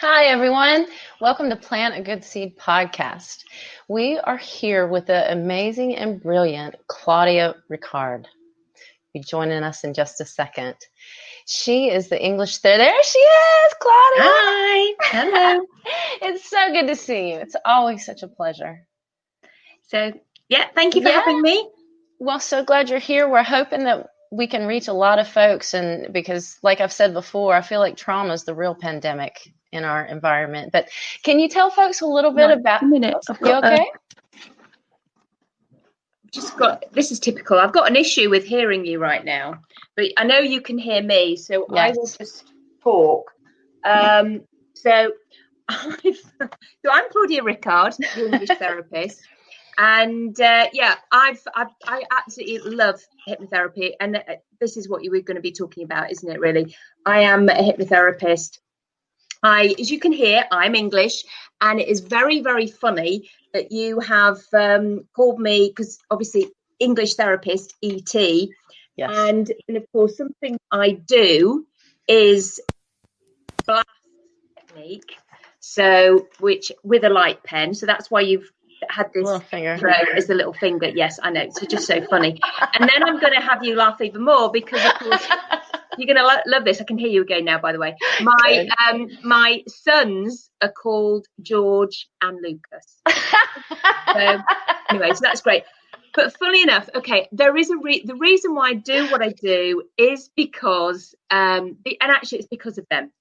Hi, everyone. Welcome to Plant a Good Seed podcast. We are here with the amazing and brilliant Claudia Rickard. Be joining us in just a second. She is the English There she is, Claudia. Hi. Hello. It's so good to see you. It's always such a pleasure. So, thank you for having me. Well, so glad you're here. We're hoping that we can reach a lot of folks, and because, like I've said before, I feel like trauma is the real pandemic in our environment. But can you tell folks a little bit about? A minute. You okay? This is typical. I've got an issue with hearing you right now, but I know you can hear me, so yes. I will just talk. So I'm Claudia Rickard, the English therapist, and I absolutely love hypnotherapy, and this is what we're going to be talking about, isn't it? Really, I am a hypnotherapist. As you can hear, I'm English, and it is very, very funny that you have called me, because obviously English therapist, ET, yes. and of course something I do is blast technique, so which with a light pen, so that's why you've had this little finger as a little finger. Yes, I know, it's just so funny. And then I'm going to have you laugh even more, because of course you're going to love this. I can hear you again now, by the way. My sons are called George and Lucas. So that's great. But funnily enough, okay, there is the reason why I do what I do is because, and actually it's because of them.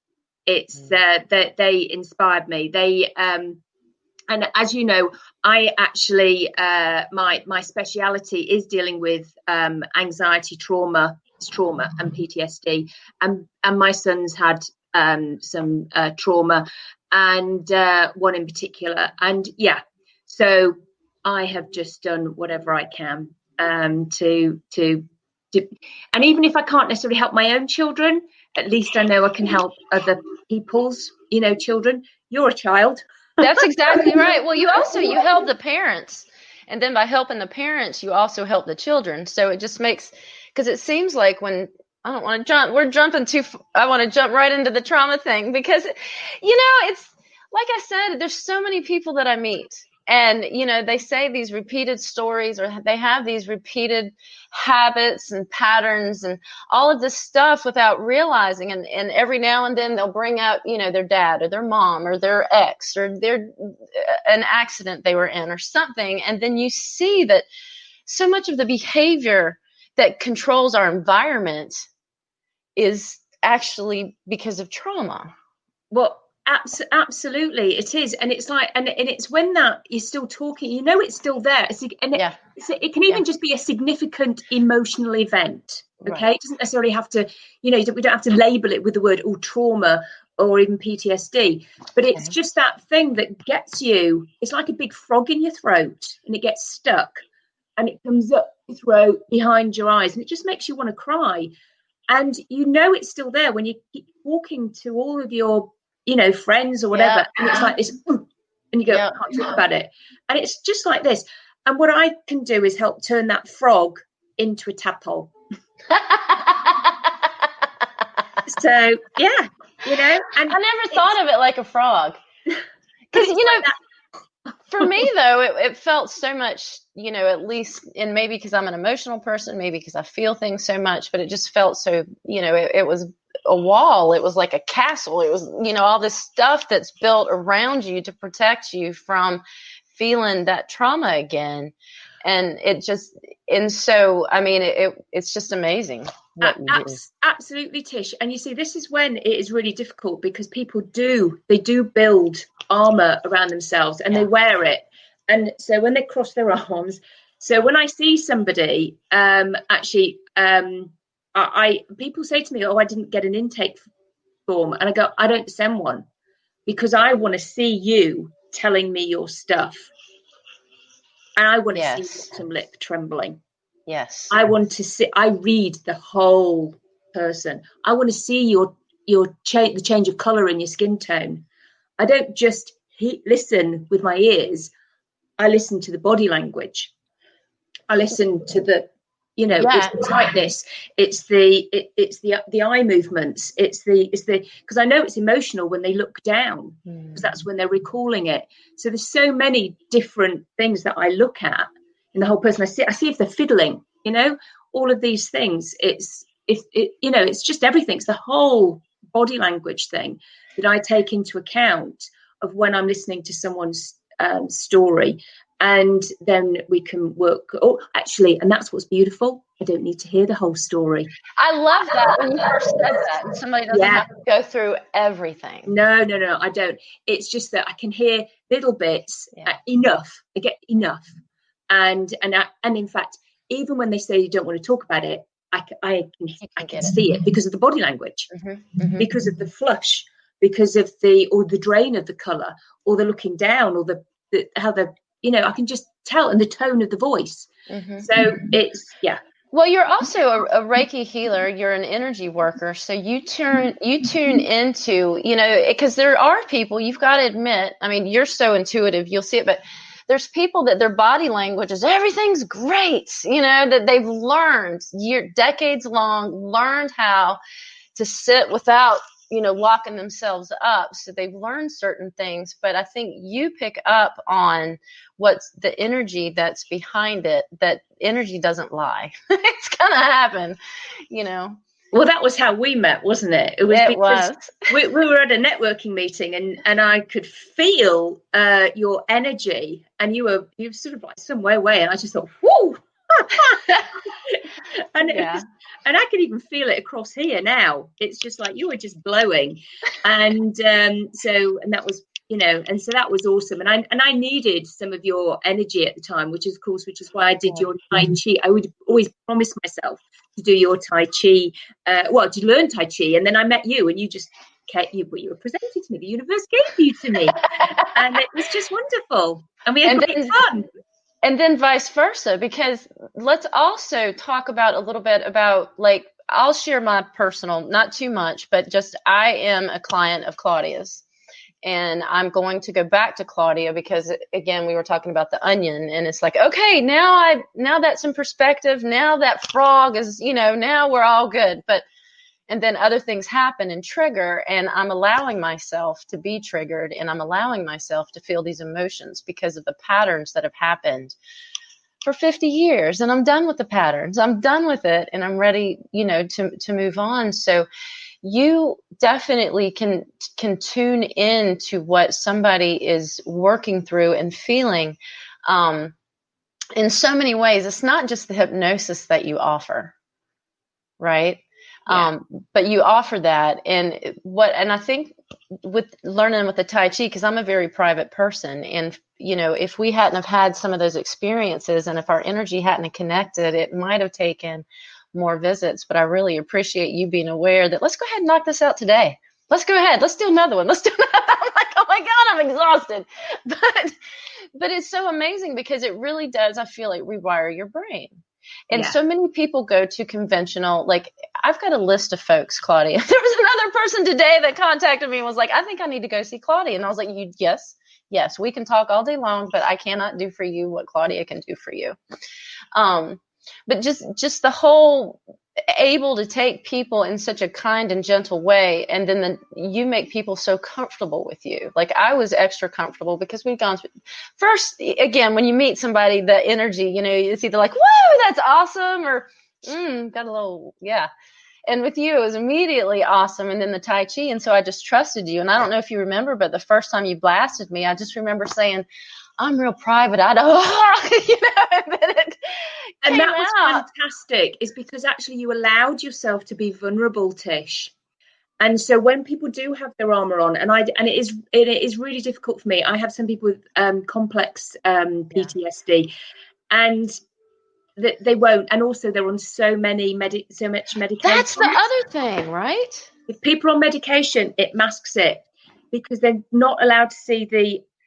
It's that they inspired me. They and as you know, I actually my speciality is dealing with anxiety, trauma and PTSD, and my sons had some trauma, and one in particular, and so I have just done whatever I can to and even if I can't necessarily help my own children, at least I know I can help other people's children. You're a child. That's exactly right. Well, you help the parents, and then by helping the parents, you also help the children. So it just makes, because it seems like when I don't want to jump, I want to jump right into the trauma thing, because, it's like I said, there's so many people that I meet, and, they say these repeated stories, or they have these repeated habits and patterns and all of this stuff without realizing. And every now and then they'll bring out, their dad or their mom or their ex or an accident they were in or something. And then you see that so much of the behavior that controls our environment is actually because of trauma. Well, absolutely it is. And it's like, and it's when that you're still talking, it's still there. It can even just be a significant emotional event. Okay. Right. It doesn't necessarily have to, we don't have to label it with the word trauma or even PTSD, but it's just that thing that gets you. It's like a big frog in your throat, and it gets stuck, and it comes up your throat, behind your eyes, and it just makes you want to cry. And it's still there when you keep walking to all of your friends or whatever, and it's like this, and you go, I can't talk about it, and it's just like this. And what I can do is help turn that frog into a tadpole. So and I never thought of it like a frog, because for me though, it felt so much, at least, and maybe because I'm an emotional person, maybe because I feel things so much, but it just felt so, it was a wall. It was like a castle. It was, all this stuff that's built around you to protect you from feeling that trauma again. And it's just amazing. Absolutely, Tish. And you see, this is when it is really difficult, because people do build armor around themselves, and they wear it. And so when they cross their arms, so when I see somebody, people say to me, I didn't get an intake form. And I go, I don't send one, because I want to see you telling me your stuff. And I want to see bottom lip trembling. Yes. I want to see, I read the whole person. I want to see the change of color in your skin tone. I don't just listen with my ears. I listen to the body language. I listen to the, you know, Yeah. it's the tightness, it's the eye movements, it's the because I know it's emotional when they look down, because that's when they're recalling it. So there's so many different things that I look at in the whole person. I see if they're fiddling, you know, all of these things. It's you know, it's just everything. It's the whole body language thing that I take into account of when I'm listening to someone's story. And then we can work. Oh, actually, and that's what's beautiful. I don't need to hear the whole story. I love that when you first said that, and somebody doesn't have to go through everything. No, I don't. It's just that I can hear little bits enough. I get enough, and in fact, even when they say you don't want to talk about it, I can see it because of the body language, because of the flush, because of the drain of the color, or the looking down, or the how the, you know, I can just tell, and the tone of the voice. So it's Well, you're also a Reiki healer. You're an energy worker, so you tune into, you know, because there are people, you've got to admit. I mean, you're so intuitive, you'll see it, but there's people that their body language is everything's great, you know, that they've learned decades long, learned how to sit without, you know, locking themselves up. So they've learned certain things, but I think you pick up on what's the energy that's behind it. That energy doesn't lie. It's gonna happen, you know. Well, that was how we met, wasn't it? It was because we were at a networking meeting, and I could feel your energy, and you were sort of like somewhere away, and I just thought, whoo. And I can even feel it across here now. It's just like you were just blowing, and that was, you know, and so that was awesome. And I needed some of your energy at the time, which is why I did your Tai Chi. I would always promise myself to do your Tai Chi, to learn Tai Chi, and then I met you, and you just you were presented to me. The universe gave you to me, and it was just wonderful, and we had great fun. And then vice versa, because let's also talk about a little bit about, like, I'll share my personal, not too much, but just I am a client of Claudia's, and I'm going to go back to Claudia because, again, we were talking about the onion, and it's like, okay, now that's in perspective. Now that frog is, you know, now we're all good. And then other things happen and trigger, and I'm allowing myself to be triggered, and I'm allowing myself to feel these emotions because of the patterns that have happened for 50 years. And I'm done with the patterns. I'm done with it, and I'm ready, you know, to move on. So you definitely can tune in to what somebody is working through and feeling in so many ways. It's not just the hypnosis that you offer, right? But you offer that, and I think with learning with the Tai Chi, because I'm a very private person, and, you know, if we hadn't have had some of those experiences, and if our energy hadn't have connected, it might have taken more visits. But I really appreciate you being aware that let's go ahead and knock this out today. Let's go ahead. Let's do another one. Let's do another. I'm like, oh my God, I'm exhausted. But it's so amazing because it really does, I feel like, rewire your brain. And so many people go to conventional, like, I've got a list of folks, Claudia. There was another person today that contacted me and was like, I think I need to go see Claudia. And I was like, yes, we can talk all day long, but I cannot do for you what Claudia can do for you. But just the whole able to take people in such a kind and gentle way, and then you make people so comfortable with you. Like, I was extra comfortable because we've gone through, first, again, when you meet somebody, the energy, you know, it's either like, woo, that's awesome, or got a little, and with you it was immediately awesome, and then the Tai Chi, and so I just trusted you. And I don't know if you remember, but the first time you blasted me, I just remember saying, I'm real private, I don't, you know, and that was fantastic, is because actually you allowed yourself to be vulnerable, Tish. And so when people do have their armor on, and it is really difficult for me. I have some people with complex PTSD, and they won't, and also they're on so much medication. That's the other thing, right? If people are on medication, it masks it, because they're not allowed to see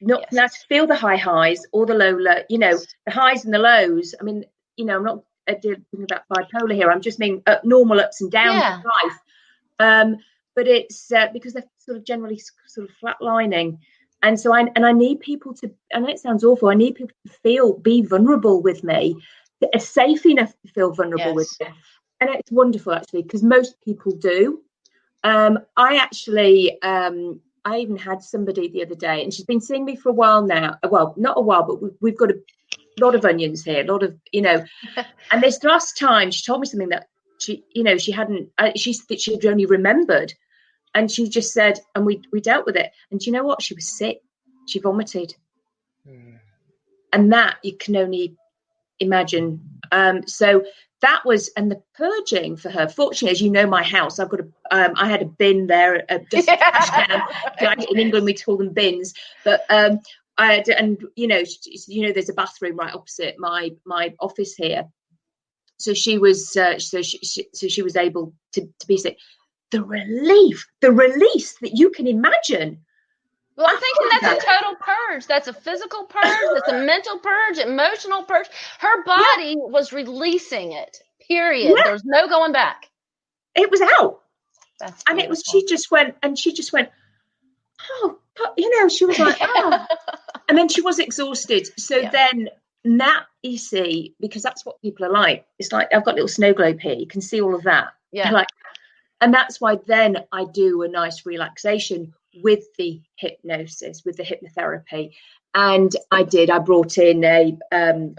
allowed to feel the highs or the low, you know, the highs and the lows. I mean, you know, I'm not thinking about bipolar here. I'm just meaning normal ups and downs of life. But it's because they're sort of generally sort of flatlining. And so I need people to, I know it sounds awful, I need people to be vulnerable with me, safe enough to feel vulnerable Yes. with it. And it's wonderful, actually, because most people do. I even had somebody the other day, and she's been seeing me for a while now. Well, not a while, but we've got a lot of onions here, a lot of, and this last time she told me something that she hadn't, she'd only remembered. And she just said, and we dealt with it. And do you know what? She was sick. She vomited. And that you can only imagine. So that was, and the purging for her, fortunately, as you know, my house, I've got I had a bin there, just in England we call them bins, but I had, and there's a bathroom right opposite my office here, so she was she was able to be sick. The relief, the release that you can imagine. Well, I'm thinking that's a total purge. That's a physical purge. That's a mental purge, emotional purge. Her body was releasing it, period. There was no going back. It was out. That's and beautiful. she just went, oh, she was like, oh. And then she was exhausted. So then that, you see, because that's what people are like. It's like, I've got a little snow globe here. You can see all of that. Yeah. Like, and that's why then I do a nice relaxation with the hypnosis, with the hypnotherapy. And I brought in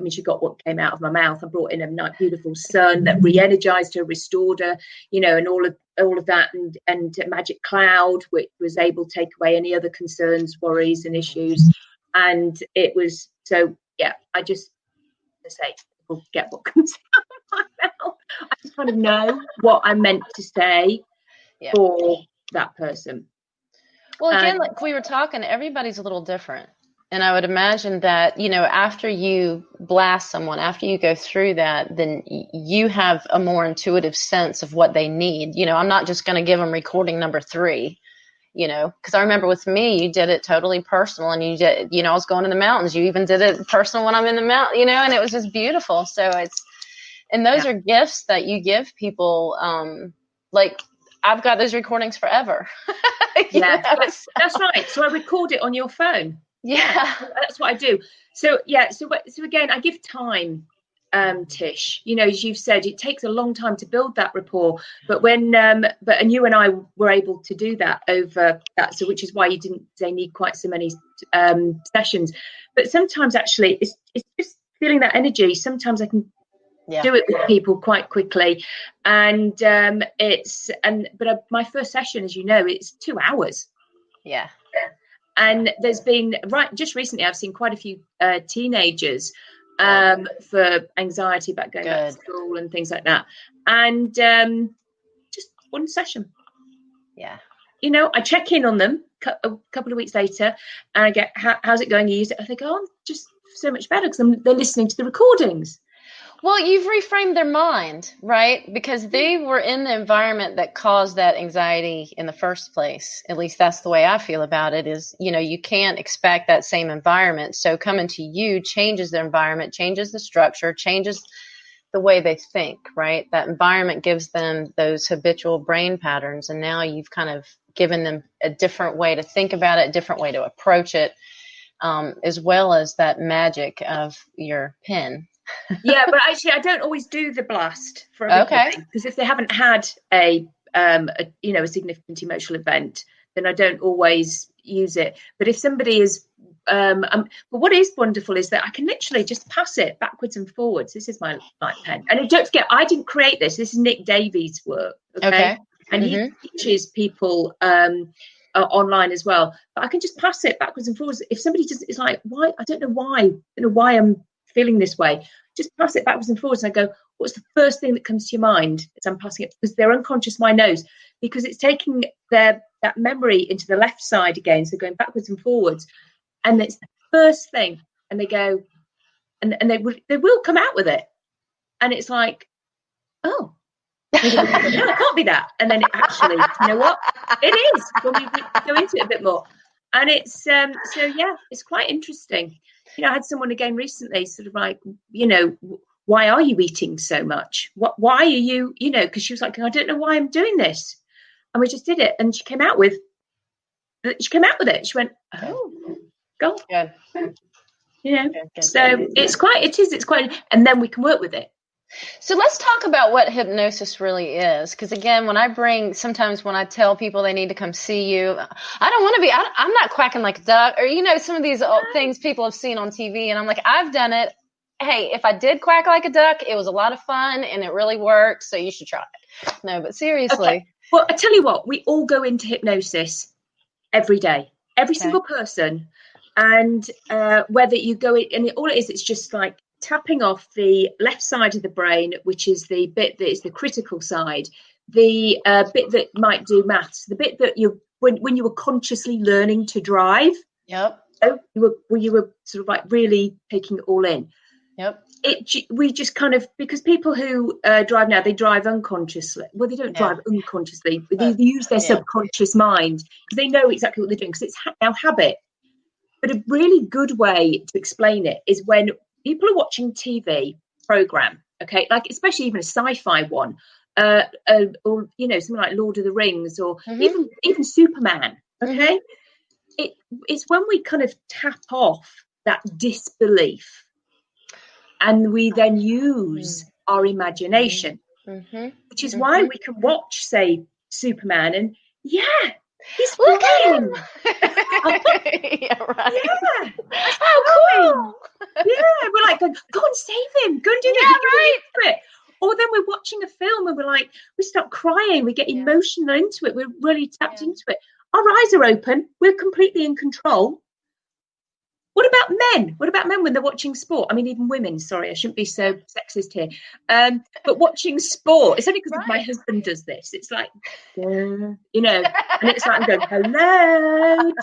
she got what came out of my mouth. I brought in a nice, beautiful sun that re-energized her, restored her, and all of that, and a magic cloud, which was able to take away any other concerns, worries and issues. And it was, so, I just say, people get what comes out of my mouth. I just kind of know what I meant to say for that person. Well, again, like we were talking, everybody's a little different. And I would imagine that, after you blast someone, after you go through that, then you have a more intuitive sense of what they need. I'm not just going to give them recording number 3, because I remember with me, you did it totally personal, and you did, I was going to the mountains. You even did it personal when I'm in the mountain, and it was just beautiful. So and those are gifts that you give people. Like I've got those recordings forever. That's right. So I record it on your phone. Yeah, that's what I do. So again, I give time, Tish. As you've said, it takes a long time to build that rapport. But when and you and I were able to do that over that, so which is why you didn't need quite so many sessions. But sometimes actually, it's just feeling that energy. Sometimes I can do it with people quite quickly, and but my first session, as you know, it's 2 hours. Yeah. And there's been just recently, I've seen quite a few teenagers for anxiety about going back to school and things like that, and just one session. Yeah. I check in on them a couple of weeks later, and I get, how's it going? You use it? I think, oh, just so much better because they're listening to the recordings. Well, you've reframed their mind, right? Because they were in the environment that caused that anxiety in the first place. At least that's the way I feel about it is, you can't expect that same environment. So coming to you changes the environment, changes the structure, changes the way they think, right? That environment gives them those habitual brain patterns. And now you've kind of given them a different way to think about it, a different way to approach it, as well as that magic of your pen. Yeah, but actually I don't always do the blast for everybody, because if they haven't had a significant emotional event, then I don't always use it. But if somebody is but what is wonderful is that I can literally just pass it backwards and forwards. This is my light pen, and don't forget, I didn't create this is Nick Davies' work, and he teaches people online as well, but I can just pass it backwards and forwards. If somebody just is like, why, I don't know why I'm feeling this way, just pass it backwards and forwards, and I go, what's the first thing that comes to your mind as I'm passing it? Because their unconscious mind knows, because it's taking that memory into the left side again, so going backwards and forwards, and it's the first thing, and they go, and they will come out with it, and it's like, oh, no, it can't be that, and then it actually, you know what, it is when we go into it a bit more, and it's it's quite interesting. I had someone again recently sort of like, why are you eating so much? Why are you, because she was like, I don't know why I'm doing this. And we just did it. And she came out with it. She went, oh, go. Good. You know, Good. so it's quite, and then we can work with it. So let's talk about what hypnosis really is. Because again, sometimes when I tell people they need to come see you, I don't want to I'm not quacking like a duck, or, some of these things people have seen on TV. And I'm like, I've done it. Hey, if I did quack like a duck, it was a lot of fun and it really worked. So you should try it. No, but seriously. Okay. Well, I tell you what, we all go into hypnosis every day, every single person. And whether you go in, and all it is, it's just like tapping off the left side of the brain, which is the bit that is the critical side, the bit that might do maths, the bit that when you were consciously learning to drive. Yep. So you were sort of like really taking it all in. Yep. We just kind of, because people who drive now, they drive unconsciously. Well, they don't drive unconsciously, but they use their subconscious mind because they know exactly what they're doing, because it's now habit. But a really good way to explain it is when people are watching TV program, okay, like especially even a sci-fi one, or something like Lord of the Rings, or even Superman, okay. It's when we kind of tap off that disbelief, and we then use our imagination, which is why we can watch, say, Superman, and he's flying. Yeah, right. Yeah. Oh, cool. Yeah, we're like, go and save him. Go and do that. Right. Or then we're watching a film and we start crying. We get emotional into it. We're really tapped into it. Our eyes are open. We're completely in control. What about men? What about men when they're watching sport? I mean, even women. Sorry, I shouldn't be so sexist here. But watching sport, it's only because my husband does this. It's like, and it's like I'm going, hello.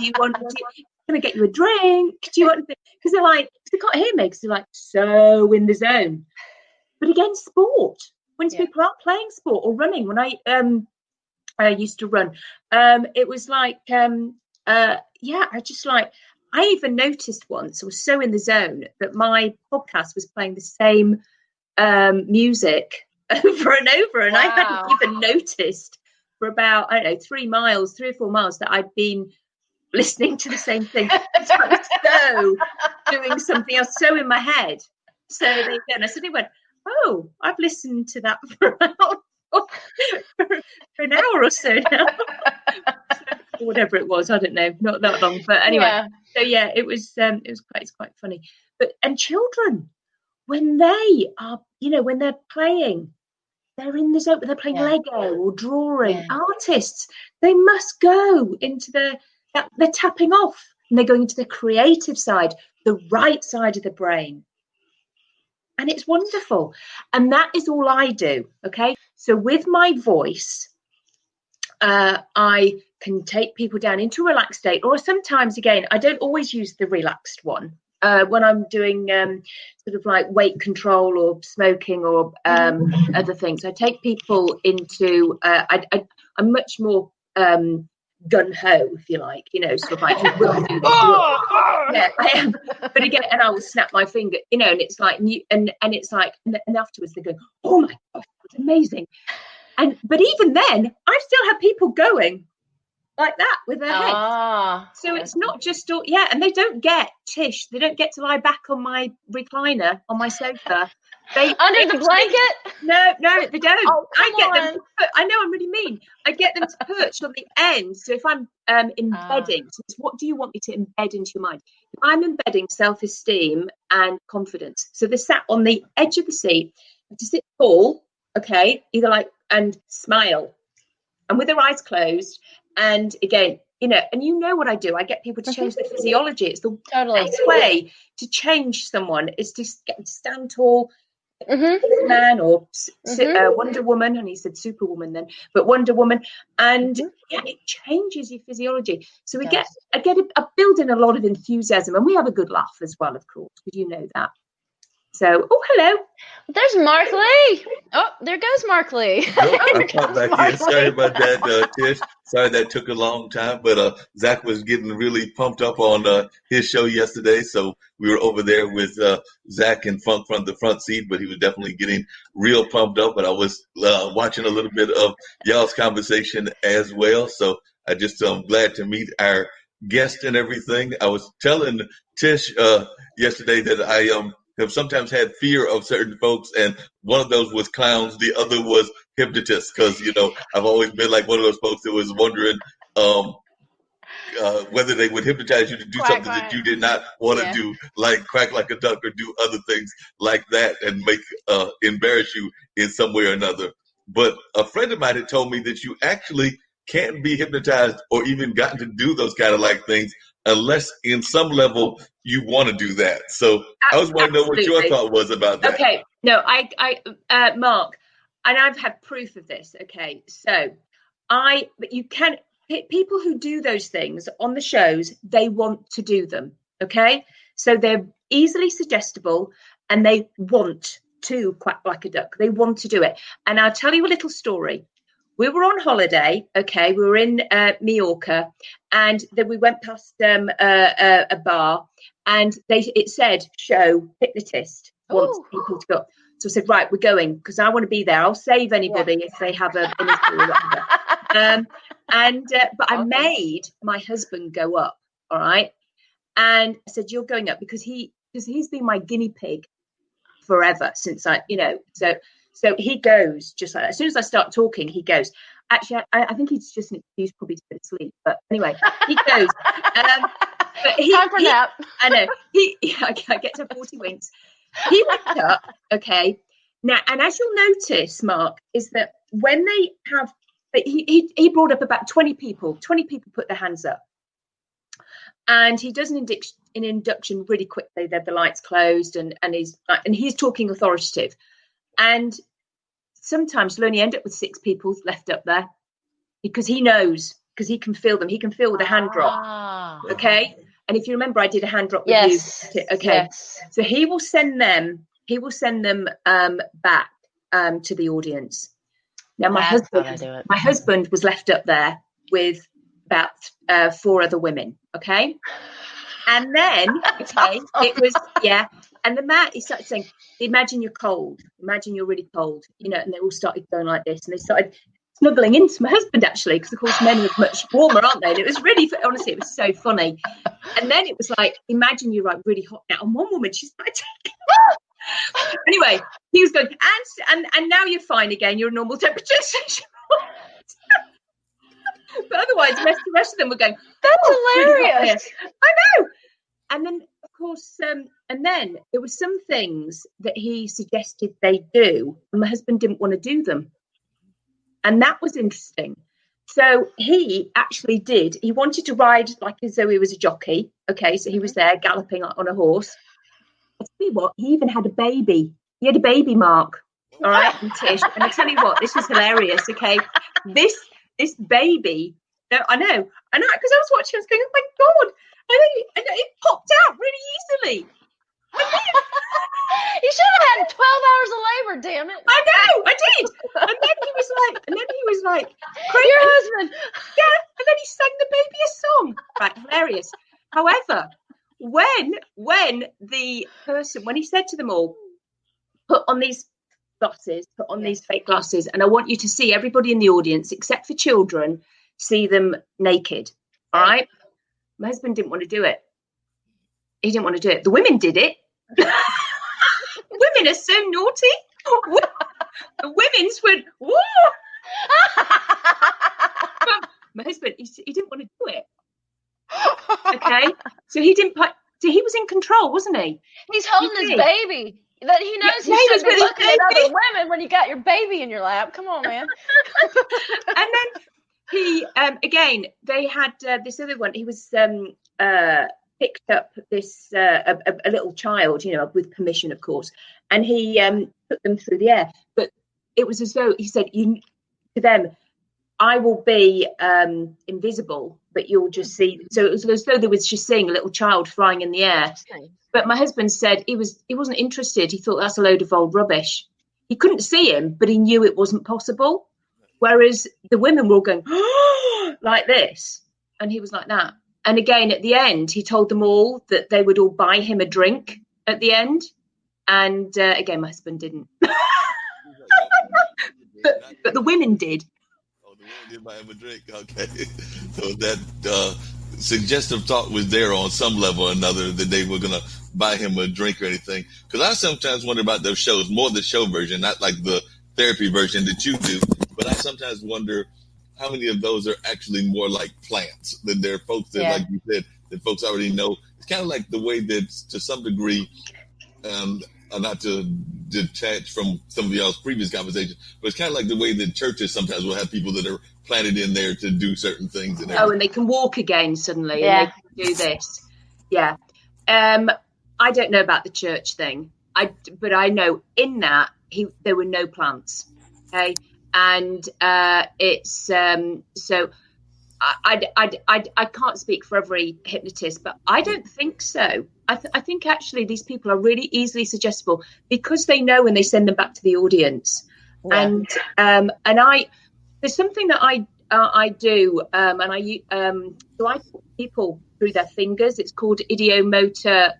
Can I get you a drink? Do you want? Because they're like, they can't hear me because they're like so in the zone. But again, sport. When people aren't playing sport or running, when I used to run, it was like, I even noticed once, I was so in the zone that my podcast was playing the same music over and over. And I hadn't even noticed for about, 3 or 4 miles that I'd been listening to the same thing. So I was so doing something else, so in my head. So I suddenly went, oh, I've listened to that for an hour or so now. Whatever it was, I don't know, not that long, but anyway. So it's quite funny. And children, when they are, when they're playing, they're in the zone, they're playing Lego or drawing. Artists, they must go into they're tapping off, and they're going into the creative side, the right side of the brain. And it's wonderful. And that is all I do. Okay. So with my voice, I can take people down into a relaxed state, or sometimes, again, I don't always use the relaxed one. When I'm doing sort of like weight control or smoking or other things, I take people into, I'm much more gun-ho, if you like, sort of like, you will do this. Yeah, I am. But again, and I will snap my finger, and it's like, and it's like, and afterwards they go, oh my God, it's amazing. But even then, I still have people going like that with their heads. So it's not just and they don't get Tish. They don't get to lie back on my recliner on my sofa. Under the blanket? No, they don't. Oh, I get them. I know I'm really mean. I get them to perch on the end. So if I'm embedding, so it's what do you want me to embed into your mind? I'm embedding self-esteem and confidence. So they're sat on the edge of the seat to sit tall. Okay, either like and smile, and with their eyes closed. And again, and what I do, I get people to change their physiology. It's the best way to change someone is to get them to stand tall, man or Wonder Woman, and he said Superwoman then, but Wonder Woman, and it changes your physiology. So I build in a lot of enthusiasm, and we have a good laugh as well, of course, because you know that. So, hello. There's Mark Lee. Oh, there goes Mark Lee. I popped back in. Sorry about that, Tish. Sorry that took a long time, but Zach was getting really pumped up on his show yesterday, so we were over there with Zach in front the front seat, but he was definitely getting real pumped up, but I was watching a little bit of y'all's conversation as well, so I just glad to meet our guest and everything. I was telling Tish yesterday that I have sometimes had fear of certain folks, and one of those was clowns. The other was hypnotists, because I've always been like one of those folks that was wondering whether they would hypnotize you to do something that you did not want to do, like quack like a duck or do other things like that, and make embarrass you in some way or another. But a friend of mine had told me that you actually can't be hypnotized or even gotten to do those kind of like things unless in some level you want to do that. So I was wanting to know what your thought was about that. Okay, no, I Mark, and I've had proof of this. Okay, so but you can, people who do those things on the shows, they want to do them. Okay, so they're easily suggestible and they want to quack like a duck. They want to do it. And I'll tell you a little story. We were on holiday, okay, we were in Mallorca, and then we went past a bar, and it said, show hypnotist, wants people to go. So I said, right, we're going, because I want to be there. I'll save anybody if they have an issue or whatever. But I made my husband go up, all right? And I said, you're going up, because he's been my guinea pig forever since So he goes just like that. As soon as I start talking, he goes. Actually, I think he's just an excuse probably to go to sleep. But anyway, he goes. But Time for nap. I know. I get to 40 winks. He went up. Okay. Now, and as you'll notice, Mark, is that when they have, he brought up about 20 people. 20 people put their hands up. And he does an induction really quickly. The lights closed, and he's talking authoritative. And sometimes you'll only end up with 6 people left up there, because he knows, because he can feel them. He can feel the hand drop. Okay. And if you remember, I did a hand drop with you. Okay. Yes. So he will send them back to the audience. Now my husband was left up there with about 4 other women. Okay. And then it was, and the man, he started saying, imagine you're cold, imagine you're really cold, and they all started going like this, and they started snuggling into my husband, actually, because of course men are much warmer, aren't they? And it was really, honestly, it was so funny. And then it was like, imagine you're like really hot now, and one woman, she's like taking anyway, he was going, and now you're fine again, you're a normal temperature. But otherwise the rest of them were going, that's hilarious. Really, I know. And then of course, and then there were some things that he suggested they do, and my husband didn't want to do them. And that was interesting. So he actually did. He wanted to ride like as though he was a jockey. Okay, so he was there galloping on a horse. I tell you what, he even had a baby. He had a baby, Mark. All right, and Tish. And I tell you what, this was hilarious. Okay, this baby. No, I know, because I was watching. I was going, oh my God. And it popped out really easily. You should have had 12 hours of labor, damn it. I know, I did. And then he was like, your husband. Yeah, and then he sang the baby a song. Right, hilarious. However, when he said to them all, put on these glasses, put on these fake glasses, and I want you to see everybody in the audience, except for children, see them naked. All right? My husband didn't want to do it. He didn't want to do it. The women did it. Women are so naughty. The women's went, whoa. My husband, he didn't want to do it. Okay. So he didn't so he was in control, wasn't he? He's holding his baby. That he knows he shouldn't be looking at other women when you got your baby in your lap. Come on, man. And then he, again, they had this other one. He was picked up this a little child, with permission, of course, and he put them through the air. But it was as though he said, to them, I will be invisible, but you'll just see. So it was as though they was just seeing a little child flying in the air. But my husband said he wasn't interested. He thought that's a load of old rubbish. He couldn't see him, but he knew it wasn't possible. Whereas the women were all going like this, and he was like that. And again, at the end, he told them all that they would all buy him a drink at the end. And again, my husband didn't. but the women did. Oh, the women did buy him a drink. Okay. So suggestive thought was there on some level or another that they were going to buy him a drink or anything. Because I sometimes wonder about those shows, more the show version, not like the therapy version that you do. But I sometimes wonder how many of those are actually more like plants, that there are folks that, like you said, that folks already know. It's kind of like the way that, to some degree, not to detach from some of y'all's previous conversations, but it's kind of like the way that churches sometimes will have people that are planted in there to do certain things. And and they can walk again suddenly, and they can do this. Yeah. I don't know about the church thing. But I know in that there were no plants. Okay. And it's so I can't speak for every hypnotist, but I don't think so. I think actually these people are really easily suggestible because they know when they send them back to the audience. Yeah. And there's something that I do, and so I talk people through their fingers. It's called idiomotor.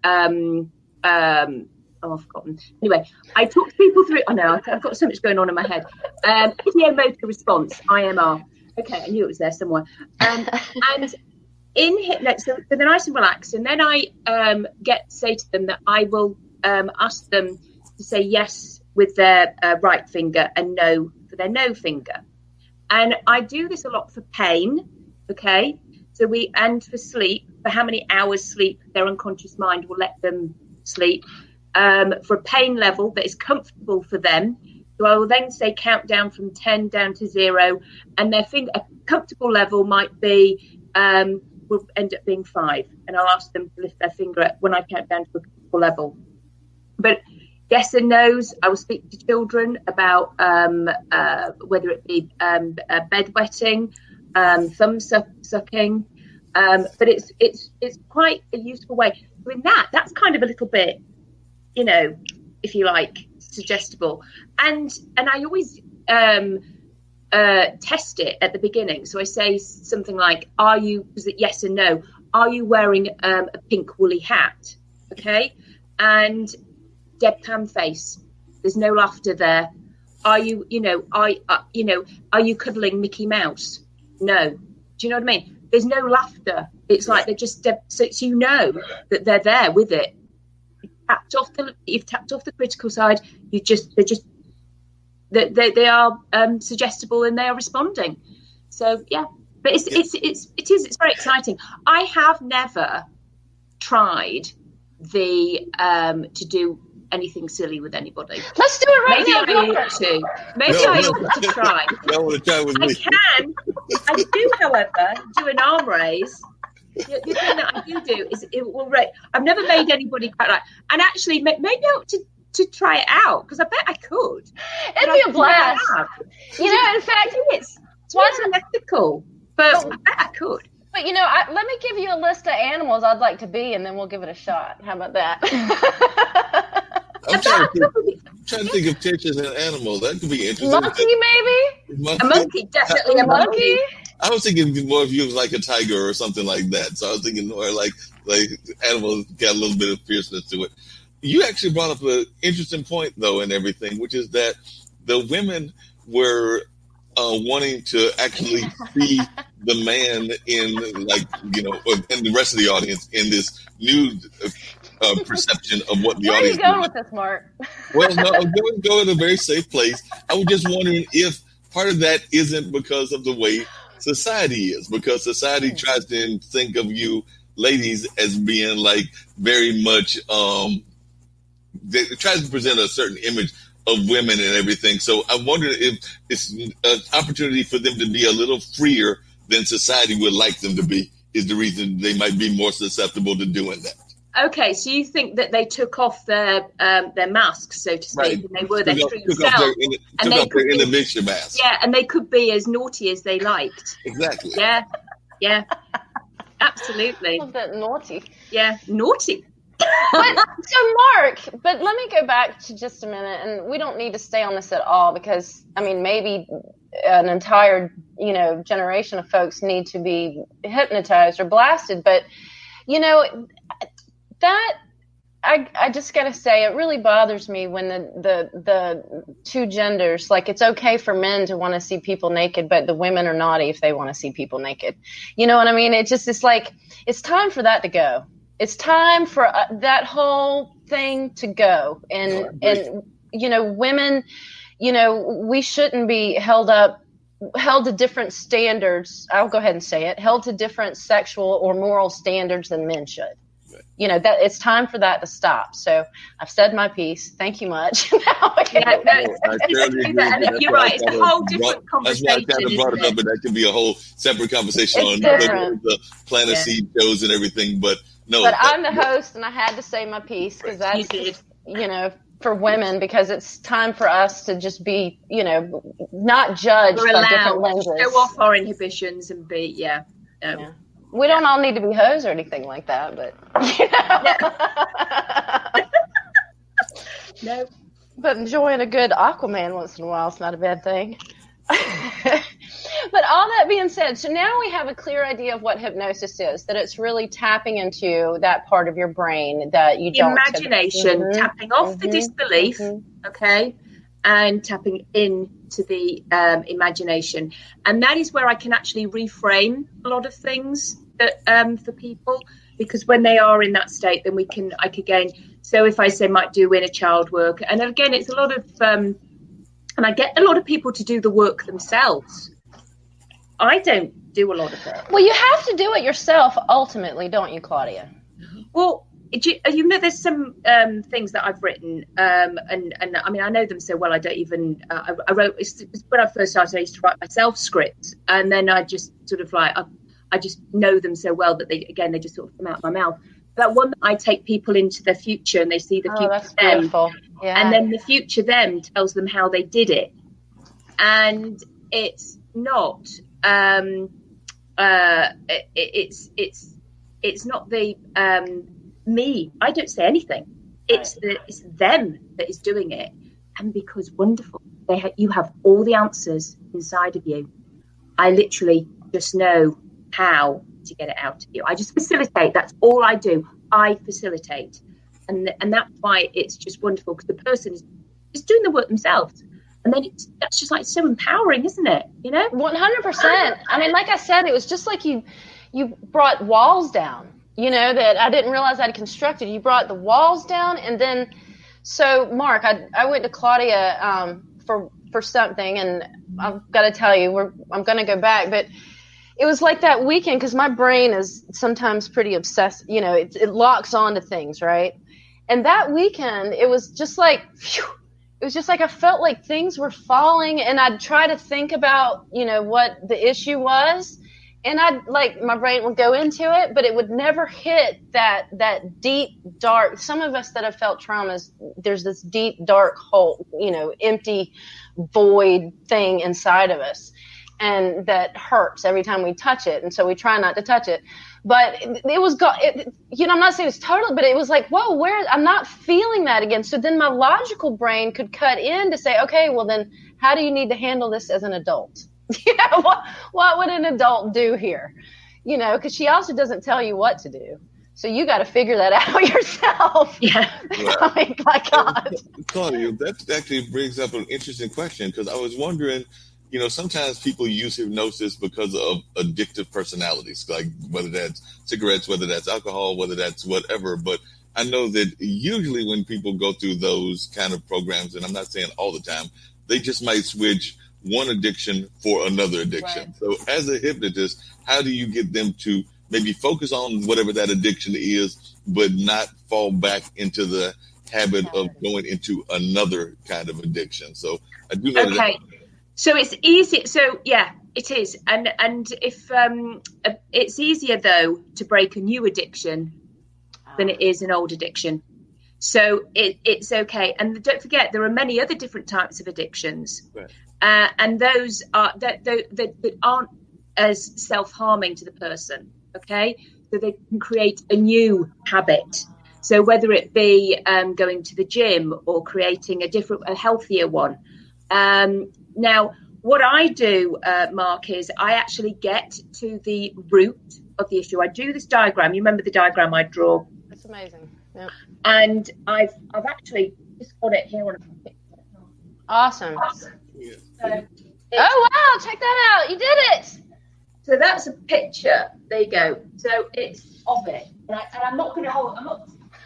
I've forgotten. Anyway, I talk to people through. Oh no, I've got so much going on in my head. Idiomotor response, IMR. Okay, I knew it was there somewhere. And in hypnosis, so they're nice and relaxed, and then I say to them that I will ask them to say yes with their right finger and no for their no finger. And I do this a lot for pain, okay? So and for sleep, for how many hours sleep their unconscious mind will let them sleep, for a pain level that is comfortable for them. So I will then say count down from 10 down to 0, and a comfortable level might be, will end up being 5. And I'll ask them to lift their finger when I count down to a comfortable level. But yes and no's, I will speak to children about whether it be bedwetting, thumb sucking, but it's quite a useful way. Doing that's kind of a little bit, if you like, suggestible. And I always test it at the beginning. So I say something like, is it yes and no? Are you wearing a pink woolly hat? Okay. And deadpan face. There's no laughter there. Are you, are you cuddling Mickey Mouse? No. Do you know what I mean? There's no laughter. It's like they're just so you know that they're there with it. You've tapped off the critical side. They are suggestible and they are responding. So yeah, but it's very exciting. I have never tried to do anything silly with anybody. Let's do it right now. Maybe I ought to try. I want to try with me. I do, however, do an arm raise. The thing that I do is I've never made anybody quite like, and actually maybe I ought to try it out, because I bet I could. It'd be a blast. In fact, it's unethical, but I bet I could. But let me give you a list of animals I'd like to be, and then we'll give it a shot. How about that? I'm trying to think of Tish as an animal. That could be interesting. Monkey, maybe? A monkey, definitely a monkey. I was thinking more of you as like a tiger or something like that. So I was thinking more like animals got a little bit of fierceness to it. You actually brought up an interesting point, though, and everything, which is that the women were wanting to actually see the man in, and the rest of the audience in this new perception of what the audience. Where are you going with this, Mark? Well, no, I'm going to a very safe place. I was just wondering if part of that isn't because of the way society is, because society tries to think of you ladies as being like very much, they try to present a certain image of women and everything. So I wonder if it's an opportunity for them to be a little freer than society would like them to be, is the reason they might be more susceptible to doing that. Okay, so you think that they took off their masks, so to speak, right, and they were their true self. Took off their intervention mask. Yeah, and they could be as naughty as they liked. Exactly. Yeah, absolutely. A bit naughty. Yeah, naughty. So Mark, but let me go back to just a minute, and we don't need to stay on this at all, because maybe an entire generation of folks need to be hypnotized or blasted, but that I just gotta say, it really bothers me when the two genders, like, it's okay for men to want to see people naked, but the women are naughty if they want to see people naked. You know what I mean? It's like, it's time for that to go. It's time for that whole thing to go. And women, we shouldn't be held to different standards. I'll go ahead and say it, held to different sexual or moral standards than men should. That it's time for that to stop. So I've said my piece. Thank you much. You're right. It's a whole different conversation. That's why I kind of brought it up, and that can be a whole separate conversation on the Planet Seed shows and everything. But no. But I'm the host, and I had to say my piece because that's for women, because it's time for us to just be, not judged by different lenses. Show off our inhibitions and be, We don't all need to be hoes or anything like that, but no. But enjoying a good Aquaman once in a while is not a bad thing. But all that being said, so now we have a clear idea of what hypnosis is, that it's really tapping into that part of your brain that you don't. Imagination, tapping off the disbelief, okay, and tapping into the imagination. And that is where I can actually reframe a lot of things for people, because when they are in that state, then I could gain. So if I say might do inner child work, and again, it's a lot of, and I get a lot of people to do the work themselves. I don't do a lot of it. Well, you have to do it yourself ultimately, don't you, Claudia? Well, there's some things that I've written, and I mean, I know them so well. I don't even. I wrote when I first started. I used to write myself scripts, and then I just sort of like I just know them so well that they just sort of come out of my mouth. That one that I take people into their future, and they see the future that's them, beautiful. Yeah. And then the future them tells them how they did it, and it's not. It's not the me. I don't say anything. It's them that is doing it, and because wonderful, you have all the answers inside of you. I literally just know how to get it out of you. I just facilitate. That's all I do. I facilitate, and that's why it's just wonderful, because the person is doing the work themselves. And then that's just like so empowering, isn't it? 100%. I mean, like I said, it was just like you brought walls down, that I didn't realize I'd constructed. You brought the walls down. And then, so Mark, I went to Claudia for something, and I've got to tell you, I'm going to go back, but it was like that weekend, because my brain is sometimes pretty obsessed, it locks on to things, right? And that weekend, it was just like, phew. It was just like I felt like things were falling, and I'd try to think about, what the issue was, and my brain would go into it, but it would never hit that deep, dark. Some of us that have felt traumas, there's this deep, dark hole, empty, void thing inside of us, and that hurts every time we touch it, and so we try not to touch it. But it was, I'm not saying it's totally, but it was like, whoa, I'm not feeling that again. So then my logical brain could cut in to say, okay, well then how do you need to handle this as an adult? What would an adult do here? Because she also doesn't tell you what to do. So you got to figure that out yourself. Yeah. I mean, my God. Claudia, that actually brings up an interesting question, because I was wondering, sometimes people use hypnosis because of addictive personalities, like whether that's cigarettes, whether that's alcohol, whether that's whatever. But I know that usually when people go through those kind of programs, and I'm not saying all the time, they just might switch one addiction for another addiction. Right. So as a hypnotist, how do you get them to maybe focus on whatever that addiction is, but not fall back into the habit of going into another kind of addiction? So I do know that. So it's easy. So yeah, it is. And if it's easier though to break a new addiction than it is an old addiction. So it's okay. And don't forget, there are many other different types of addictions, right. And those are that aren't as self-harming to the person. Okay, so they can create a new habit. So whether it be going to the gym or creating a healthier one. Now, what I do, Mark, is I actually get to the root of the issue. I do this diagram. You remember the diagram I draw? That's amazing. Yep. And I've actually just got it here on a picture. Awesome. Yeah. So Oh, wow. Check that out. You did it. So that's a picture. There you go. So it's of it. And I'm not going to hold.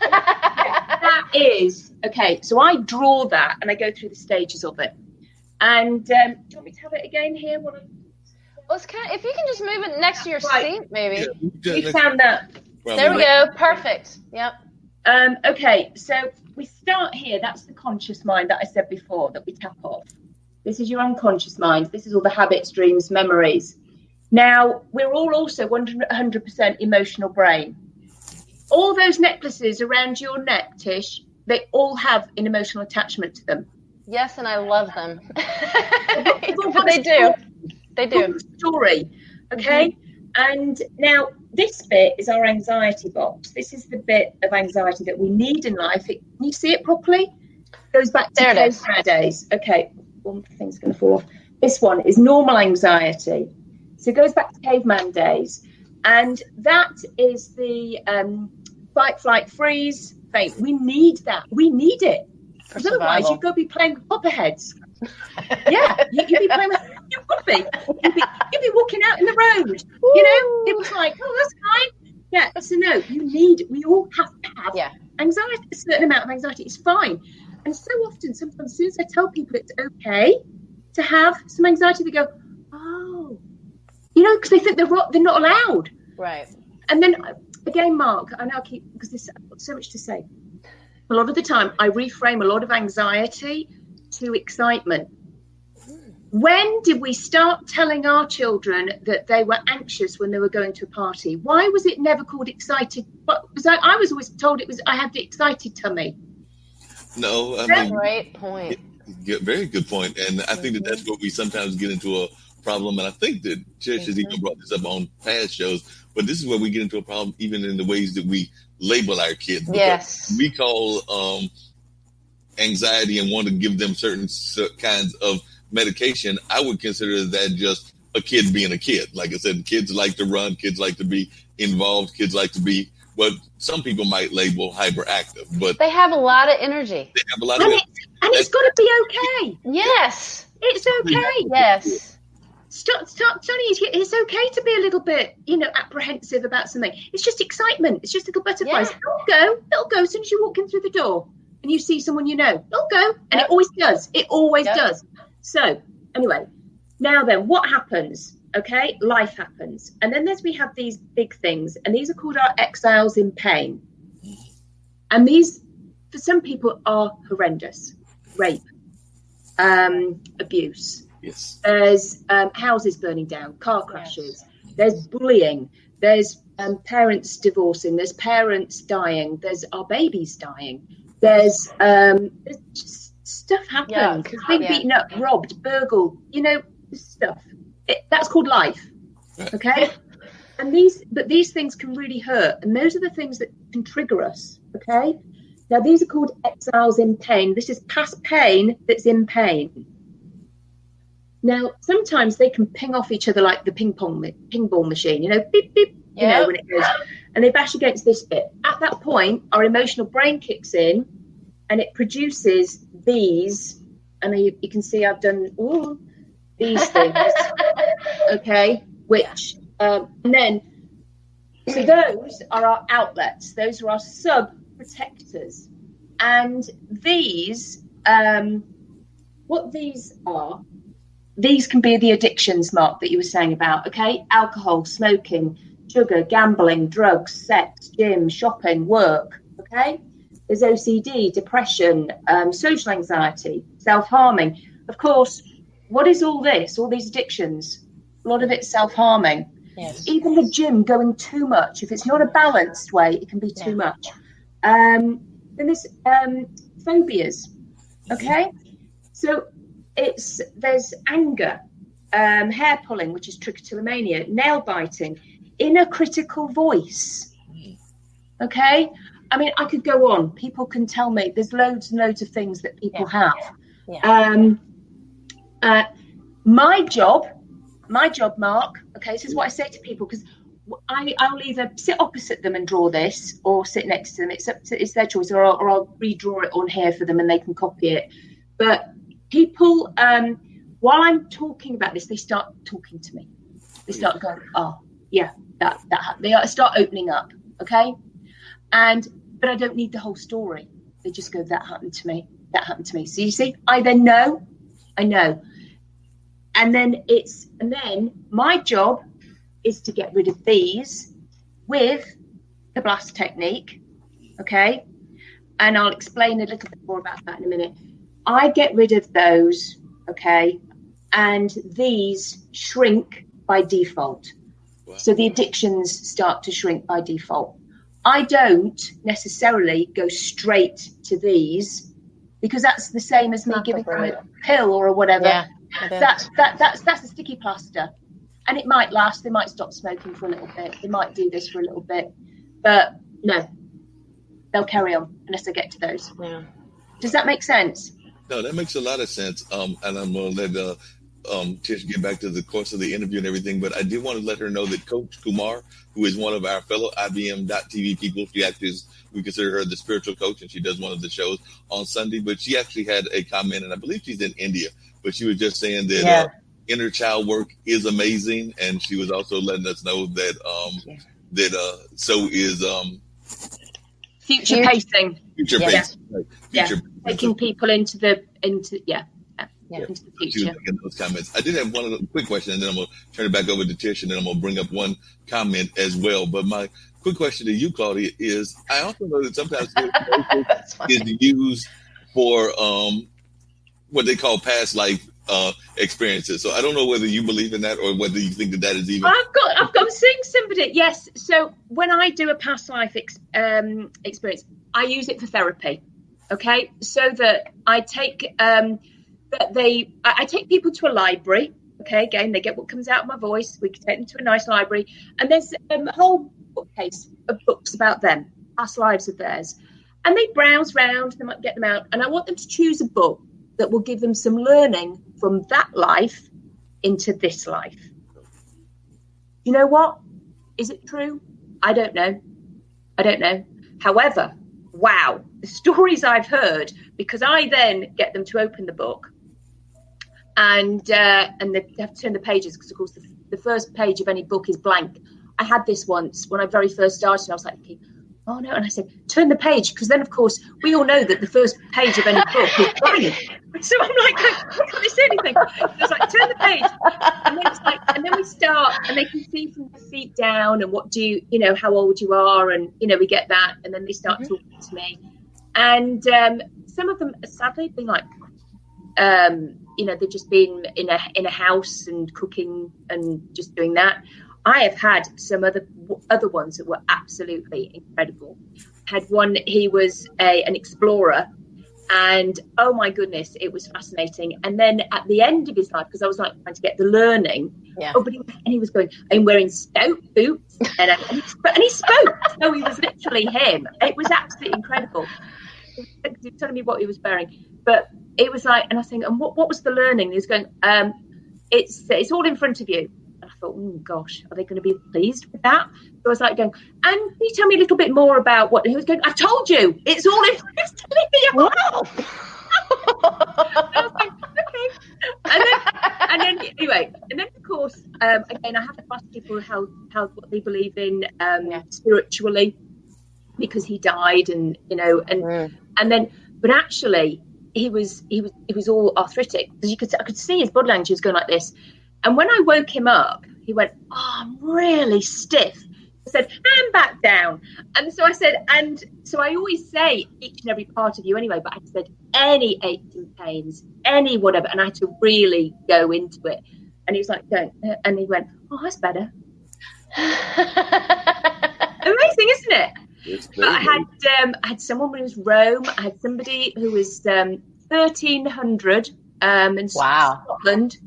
That is okay. So I draw that and I go through the stages of it. And do you want me to have it again here? Well, it's kind of, if you can just move it next to your seat, maybe. Yeah, You found that. There we go. Perfect. Yep. Okay. So we start here. That's the conscious mind that I said before that we tap off. This is your unconscious mind. This is all the habits, dreams, memories. Now, we're all also 100% emotional brain. All those necklaces around your neck, Tish, they all have an emotional attachment to them. Yes, and I love them. They do. They do. Story, okay? Mm-hmm. And now this bit is our anxiety box. This is the bit of anxiety that we need in life. Can you see it properly? Goes back to caveman days. Okay, one thing's going to fall off. This one is normal anxiety. So it goes back to caveman days. And that is the fight, flight, freeze, faint. We need that. We need it. Because otherwise you'd go be playing with copperheads. Yeah, you'd be playing with, you would be. You'd be walking out in the road. Woo. You know, it was like, oh, that's fine. Yeah, so no, we all have to have anxiety, a certain amount of anxiety. It's fine. And so often, sometimes as soon as I tell people it's okay to have some anxiety, they go, oh, you know, because they think they're not allowed. Right. And then again, Mark, I now keep, because I've got so much to say. A lot of the time, I reframe a lot of anxiety to excitement. When did we start telling our children that they were anxious when they were going to a party? Why was it never called excited? Because I was always told I had the excited tummy. No, I mean, great point. Very good point. And I think that's where we sometimes get into a problem. And I think that Tish has even brought this up on past shows. But this is where we get into a problem, even in the ways that we label our kids. Yes. We call anxiety and want to give them certain kinds of medication. I would consider that just a kid being a kid. Like I said, kids like to run, kids like to be involved, kids like to be what some people might label hyperactive. But they have a lot of energy. They have a lot of energy. And it's got to be okay. Yes. It's okay. Yes. Stop, Johnny. It's okay to be a little bit, apprehensive about something. It's just excitement. It's just little butterflies. Yeah. It'll go as soon as you walk in through the door and you see someone it'll go. And it always does. It always does. So anyway, now then, what happens? Okay, life happens. And then we have these big things, and these are called our exiles in pain. And these, for some people, are horrendous. Rape, abuse. Yes. There's houses burning down, car crashes. Yes. There's bullying. There's parents divorcing. There's parents dying. There's our babies dying. There's just stuff happens. Being beaten up, robbed, burgled. This stuff. That's called life. Okay. And these things can really hurt, and those are the things that can trigger us. Okay. Now these are called exiles in pain. This is past pain that's in pain. Now, sometimes they can ping off each other like the ping ball machine, beep, beep, when it goes, and they bash against this bit. At that point, our emotional brain kicks in and it produces these, and you can see I've done these things, okay, which, and then, so those are our outlets. Those are our sub-protectors. And these, what these are, these can be the addictions, Mark, that you were saying about, okay? Alcohol, smoking, sugar, gambling, drugs, sex, gym, shopping, work, okay? There's OCD, depression, social anxiety, self-harming. Of course, what is all this, all these addictions? A lot of it's self-harming. Yes. Even the gym going too much. If it's not a balanced way, it can be too much. Then there's phobias, okay? So there's anger, hair pulling, which is trichotillomania, nail biting, inner critical voice. Okay, I mean, I could go on. People can tell me there's loads and loads of things that people have. My job, Mark. Okay, this is what I say to people, because I'll either sit opposite them and draw this, or sit next to them. It's their choice, or I'll redraw it on here for them and they can copy it. But people, while I'm talking about this, they start talking to me. They start going, oh yeah, that they start opening up, okay? But I don't need the whole story. They just go, that happened to me. That happened to me. So you see, I know. And then my job is to get rid of these with the blast technique, okay? And I'll explain a little bit more about that in a minute. I get rid of those, okay? And these shrink by default. Wow. So the addictions start to shrink by default. I don't necessarily go straight to these, because that's the same as me giving them a pill or whatever. Yeah, that's a sticky plaster. And it might last. They might stop smoking for a little bit. They might do this for a little bit. But no, they'll carry on unless they get to those. Yeah. Does that make sense? No, that makes a lot of sense. And I'm going to let Tish get back to the course of the interview and everything. But I did want to let her know that Coach Kumar, who is one of our fellow IBM.TV people, we consider her the spiritual coach, and she does one of the shows on Sunday. But she actually had a comment, and I believe she's in India. But she was just saying that inner child work is amazing, and she was also letting us know that so is future pacing. Future pacing. Right. Taking people into the future. She was making those comments. I did have one other quick question, and then I'm going to turn it back over to Tish, and then I'm going to bring up one comment as well. But my quick question to you, Claudia, is I also know that sometimes is used for what they call past life experiences. So I don't know whether you believe in that or whether you think that is even. I've got seeing somebody. Yes. So when I do a past life experience, I use it for therapy. Okay. So that I take I take people to a library. Okay. Again, they get what comes out of my voice. We can take them to a nice library, and there's a whole bookcase of books about them, past lives of theirs, and they browse round. They might get them out, and I want them to choose a book that will give them some learning from that life into this life. You know what? Is it true? I don't know. However, wow, the stories I've heard, because I then get them to open the book and they have to turn the pages, because of course the first page of any book is blank. I had this once when I very first started. I was like, oh no, and I said, turn the page, because then of course we all know that the first page of any book is blank. So I'm like, I can't say anything. I was like, turn the page, and then it's like, and then we start, and they can see from the feet down, and what do you know, how old you are, and we get that, and then they start talking to me, and some of them sadly been like, they've just been in a house and cooking and just doing that. I have had some other ones that were absolutely incredible. I had one, he was an explorer, and oh my goodness, it was fascinating. And then at the end of his life, because I was like trying to get the learning, he was going, I'm wearing stout boots, and he spoke. So he was literally him. It was absolutely incredible. He was telling me what he was wearing, but it was like, and I was saying, and what was the learning? He was going, it's all in front of you. I thought, oh gosh, are they going to be pleased with that? So I was like going, and can you tell me a little bit more about what he was going? I told you, it's all in. Wow. I was like, okay. And then anyway, and then of course, again, I have to ask people how what they believe in spiritually, because he died, and and then, but actually, he was all arthritic, because I could see his body language was going like this. And when I woke him up, he went, oh, I'm really stiff. I said, and back down. And so I said, and so I always say each and every part of you anyway, but I said any aches and pains, any whatever. And I had to really go into it. And he was like, don't. And he went, oh, that's better. Amazing, isn't it? But I had someone who was Rome. I had somebody who was 1300 in Scotland.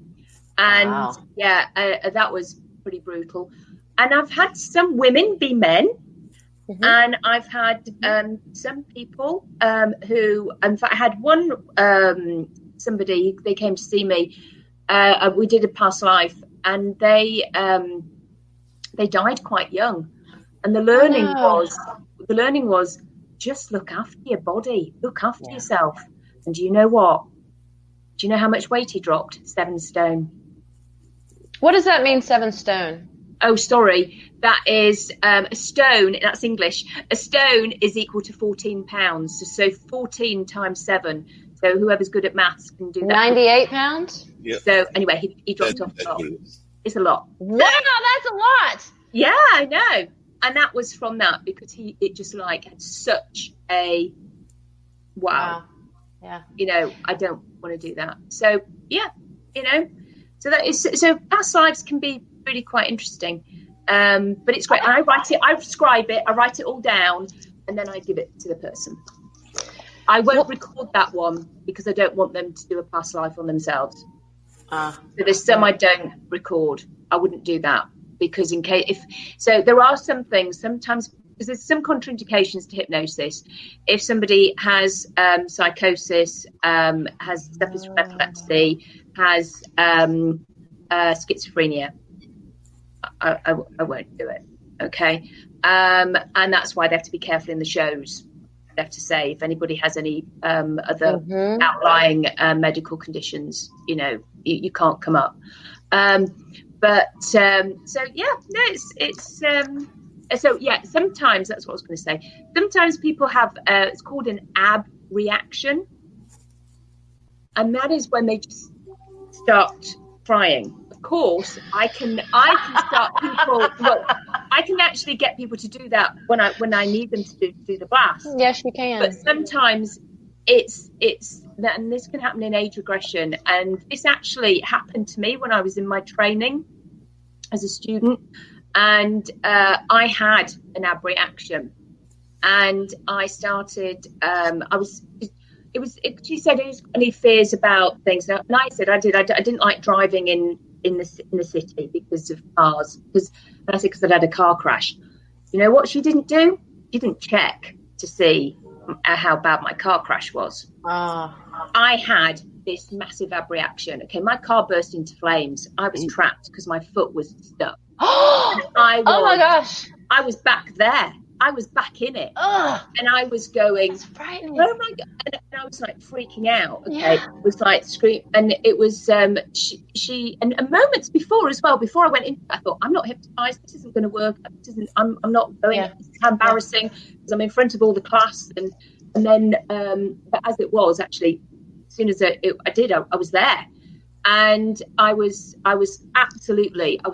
And that was pretty brutal. And I've had some women be men, and I've had some people who, in fact, I had one somebody. They came to see me. We did a past life, and they they died quite young. And the learning was just look after your body, look after yourself. And do you know what? Do you know how much weight he dropped? 7 stone. What does that mean, 7 stone? Oh, sorry. That is a stone. That's English. A stone is equal to 14 pounds. So 14 times 7. So whoever's good at maths can do that. 98 pounds? Yep. So anyway, he dropped off a lot. It's a lot. Wow, that's a lot. Yeah, I know. And that was from that, because it just like had such a wow. Yeah. You know, I don't want to do that. So yeah, you know, so past lives can be really quite interesting. But it's great. And I describe it, I write it all down, and then I give it to the person. I won't record that one because I don't want them to do a past life on themselves. So there's some I don't record. I wouldn't do that, because there are some things sometimes, because there's some contraindications to hypnosis. If somebody has psychosis, suffers from epilepsy, has schizophrenia, I won't do it. Okay, and that's why they have to be careful in the shows. They have to say if anybody has any other outlying medical conditions, you know, you can't come up. Sometimes that's what I was going to say. Sometimes people have it's called an ab reaction, and that is when they just start crying. Of course, I can start people. Well, I can actually get people to do that when I need them to do the blast. Yes, you can. But sometimes it's that, and this can happen in age regression. And this actually happened to me when I was in my training as a student, and I had an ab reaction, and I started. She said, any fears about things? And I said, I didn't like driving in the city because of cars. Because I'd had a car crash. You know what she didn't do? She didn't check to see how bad my car crash was. I had this massive ab reaction. Okay, my car burst into flames. I was trapped because my foot was stuck. Oh my gosh! I was back there. I was back in it, and I was going, that's frightening. Oh my god! And I was like freaking out. Okay, it was like scream, and it was she and moments before as well. Before I went in, I thought, I'm not hypnotized. This isn't going to work. I'm not going. This is embarrassing because I'm in front of all the class, and then but as it was actually, as soon as I was there. And I was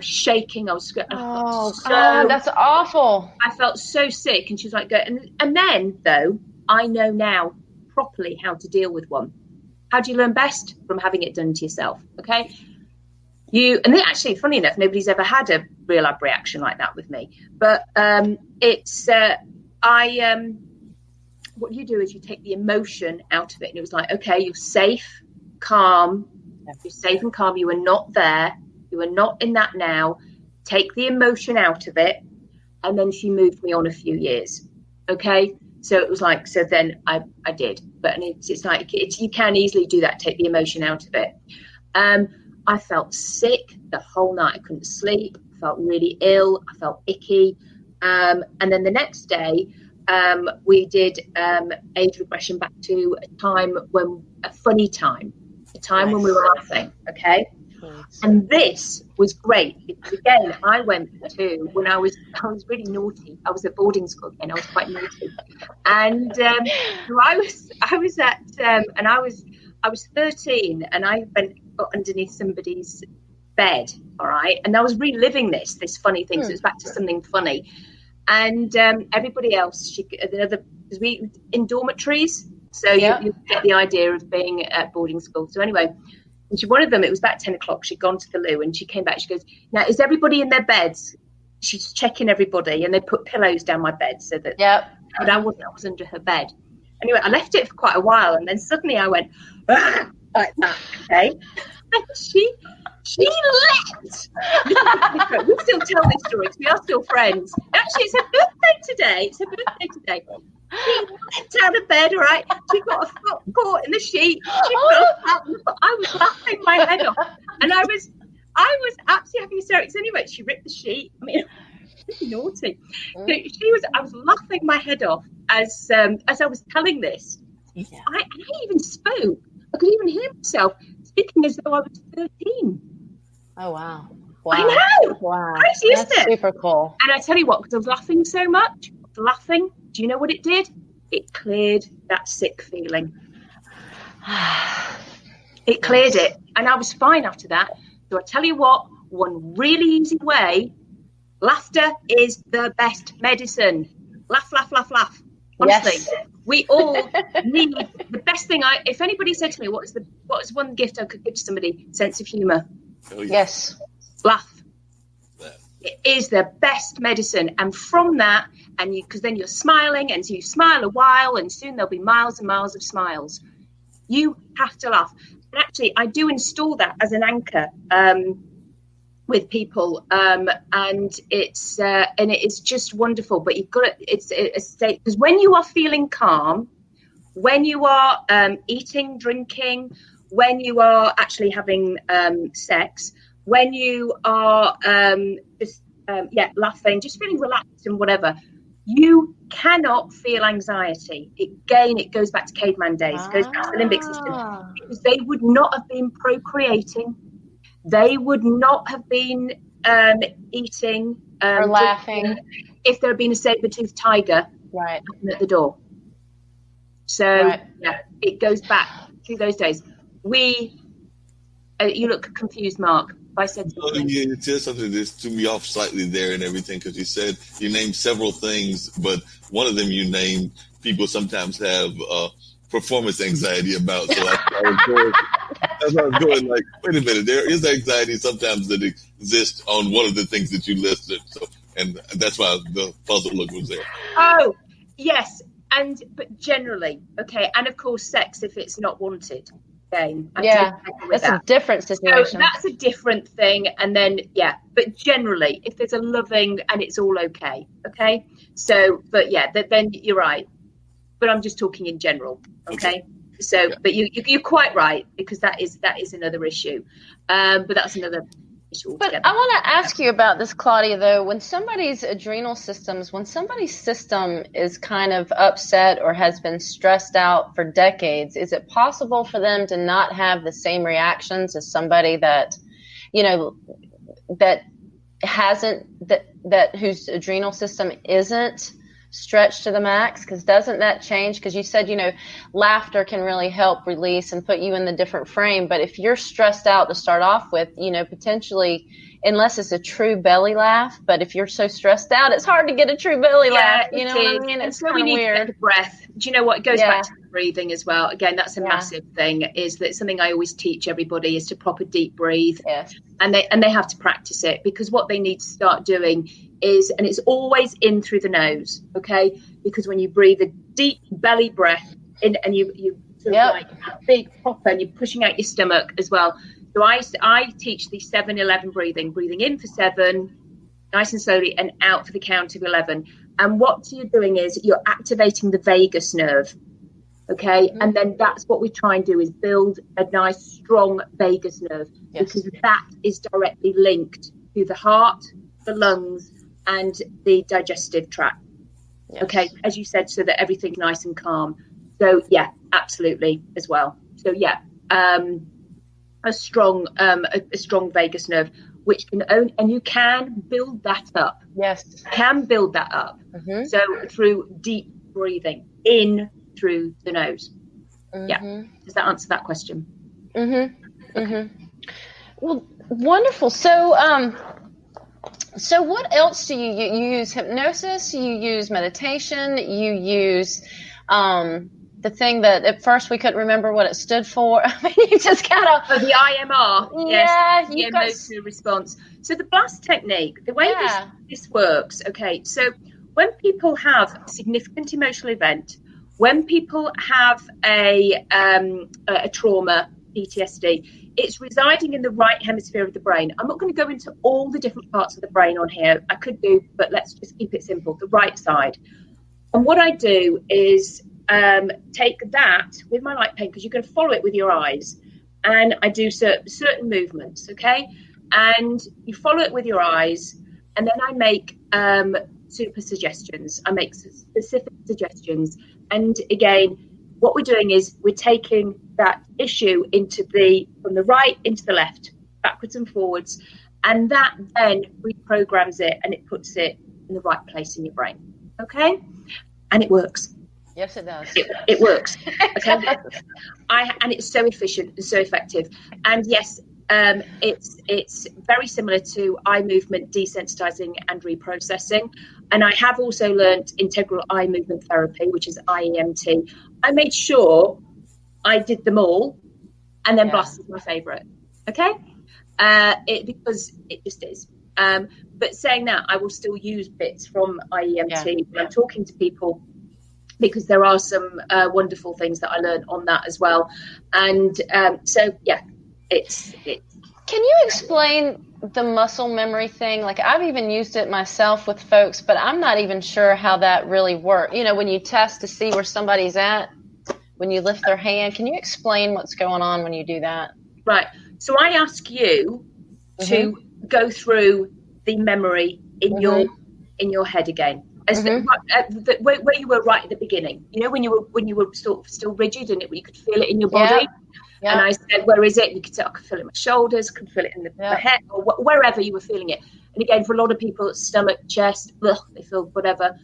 shaking. I was that's awful. I felt so sick. And she was like, and then though, I know now properly how to deal with one. How do you learn best? From having it done to yourself. Okay. And then actually, funny enough, nobody's ever had a real ab reaction like that with me. But what you do is you take the emotion out of it. And it was like, okay, you're safe, calm. You're safe and calm. You are not there. You are not in that now. Take the emotion out of it. And then she moved me on a few years. Okay. So it was like, so then I did. But it's like, you can easily do that. Take the emotion out of it. I felt sick the whole night. I couldn't sleep. I felt really ill. I felt icky. And then the next day, we did age regression back to a funny time. A time when we were laughing, okay? And this was great because again, I went to when I was really naughty. I was at boarding school and I was quite naughty, and so I was at and I was 13, and I got underneath somebody's bed, all right, and I was reliving this funny thing. So it's back to something funny, and everybody else, because we in dormitories. So you get the idea of being at boarding school. So anyway, one of them, it was about 10 o'clock. She'd gone to the loo and she came back. She goes, now, is everybody in their beds? She's checking everybody. And they put pillows down my bed so that but I was under her bed. Anyway, I left it for quite a while. And then suddenly I went, like that, okay? And she leapt. We still tell this story because we are still friends. Actually, it's her birthday today. She leapt out of bed, all right? She got a foot caught in the sheet. I was laughing my head off. And I was absolutely having hysterics anyway. She ripped the sheet. I mean, really naughty. So I was laughing my head off as I was telling this. Yeah. I even spoke. I could even hear myself speaking as though I was 13. Oh, wow. I know. Wow. Crazy, isn't That's it? super cool. And I tell you what, because I was laughing so much, do you know what it did? It cleared that sick feeling. It cleared it. And I was fine after that. So I tell you what, one really easy way, laughter is the best medicine. Laugh, laugh, laugh, laugh. Honestly, yes. We all need the best thing. If anybody said to me, what is one gift I could give to somebody? Sense of humor. Oh, yeah. Yes. Laugh. It is the best medicine. And from that, because then you're smiling, and so you smile a while, and soon there'll be miles and miles of smiles. You have to laugh. And actually, I do install that as an anchor with people, and it is just wonderful. But you've got to, it's a state, because when you are feeling calm, when you are eating, drinking, when you are actually having sex, when you are laughing, just feeling relaxed and whatever, you cannot feel anxiety. It goes back to caveman days. It goes back to the limbic system, because they would not have been procreating. They would not have been eating or laughing if there had been a saber-toothed tiger right at the door. So it goes back to those days. You look confused, Mark. I said something. You said something that threw me off slightly there and everything, because you said you named several things, but one of them you named people sometimes have performance anxiety about. So I was going like, wait a minute, there is anxiety sometimes that exists on one of the things that you listed. So, and that's why the puzzle look was there. Oh, yes. But generally, okay. And of course, sex, if it's not wanted. That's a different situation. So that's a different thing. And then, but generally, if there's a loving and it's all okay. So, but then you're right. But I'm just talking in general. Okay. So, but you're quite right, because that is another issue. But that's another issue altogether. But I want to ask you about this, Claudia, though. When somebody's system is kind of upset or has been stressed out for decades, is it possible for them to not have the same reactions as somebody that, that whose adrenal system isn't stretched to the max? Because doesn't that change? Because you said, laughter can really help release and put you in the different frame. But if you're stressed out to start off with, potentially, unless it's a true belly laugh, but if you're so stressed out, it's hard to get a true belly laugh. You know what I mean? It's so we need weird. to get the breath. Do you know what? It goes back to the breathing as well. Again, that's a massive thing. Is that something I always teach everybody, is to proper deep breathe. Yes. And they have to practice it, because what they need to start doing is, and it's always in through the nose, okay? Because when you breathe a deep belly breath in, and you sort of like a big proper, and you're pushing out your stomach as well. So I teach the 7-11 breathing in for 7, nice and slowly, and out for the count of 11. And what you're doing is you're activating the vagus nerve. Okay, and then that's what we try and do, is build a nice strong vagus nerve, because that is directly linked to the heart, the lungs, and the digestive tract. Okay, as you said, so that everything's nice and calm. So absolutely as well. So a strong vagus nerve, which can own, and you can build that up. Yes, can build that up. So through deep breathing in through the nose. Does that answer that question? Well, wonderful. So what else do you use? Hypnosis, you use meditation, you use the thing that at first we couldn't remember what it stood for. I mean, you just kind of the IMR. Yes, the emotional response. So the blast technique, the way this works. Okay, so when people have a significant emotional event, when people have a trauma, PTSD, it's residing in the right hemisphere of the brain. I'm not going to go into all the different parts of the brain on here. I could do, but let's just keep it simple, the right side. And what I do is take that with my light pen, because you're going to follow it with your eyes. And I do certain movements, okay? And you follow it with your eyes, And then I make super suggestions. I make specific suggestions. And again, what we're doing is we're taking that issue from the right into the left, backwards and forwards. And that then reprograms it and it puts it in the right place in your brain. Okay? And it works. Yes, it does. It works. Okay. And it's so efficient and so effective. And yes, it's very similar to eye movement desensitizing and reprocessing. And I have also learned integral eye movement therapy, which is IEMT. I made sure I did them all, and then Blast is my favorite. Okay. Because it just is. But saying that, I will still use bits from IEMT when I'm talking to people, because there are some wonderful things that I learned on that as well. And it's. Can you explain the muscle memory thing? Like, I've even used it myself with folks, but I'm not even sure how that really works. You know, when you test to see where somebody's at, when you lift their hand, can you explain what's going on when you do that? Right. So I ask you to go through the memory in your head again, as where you were right at the beginning. You know, when you were sort of still rigid and you could feel it in your body. Yeah. And I said, where is it? You could say, I can feel it in my shoulders, can feel it in the head, or wherever you were feeling it. And again, for a lot of people, it's stomach, chest, they feel whatever.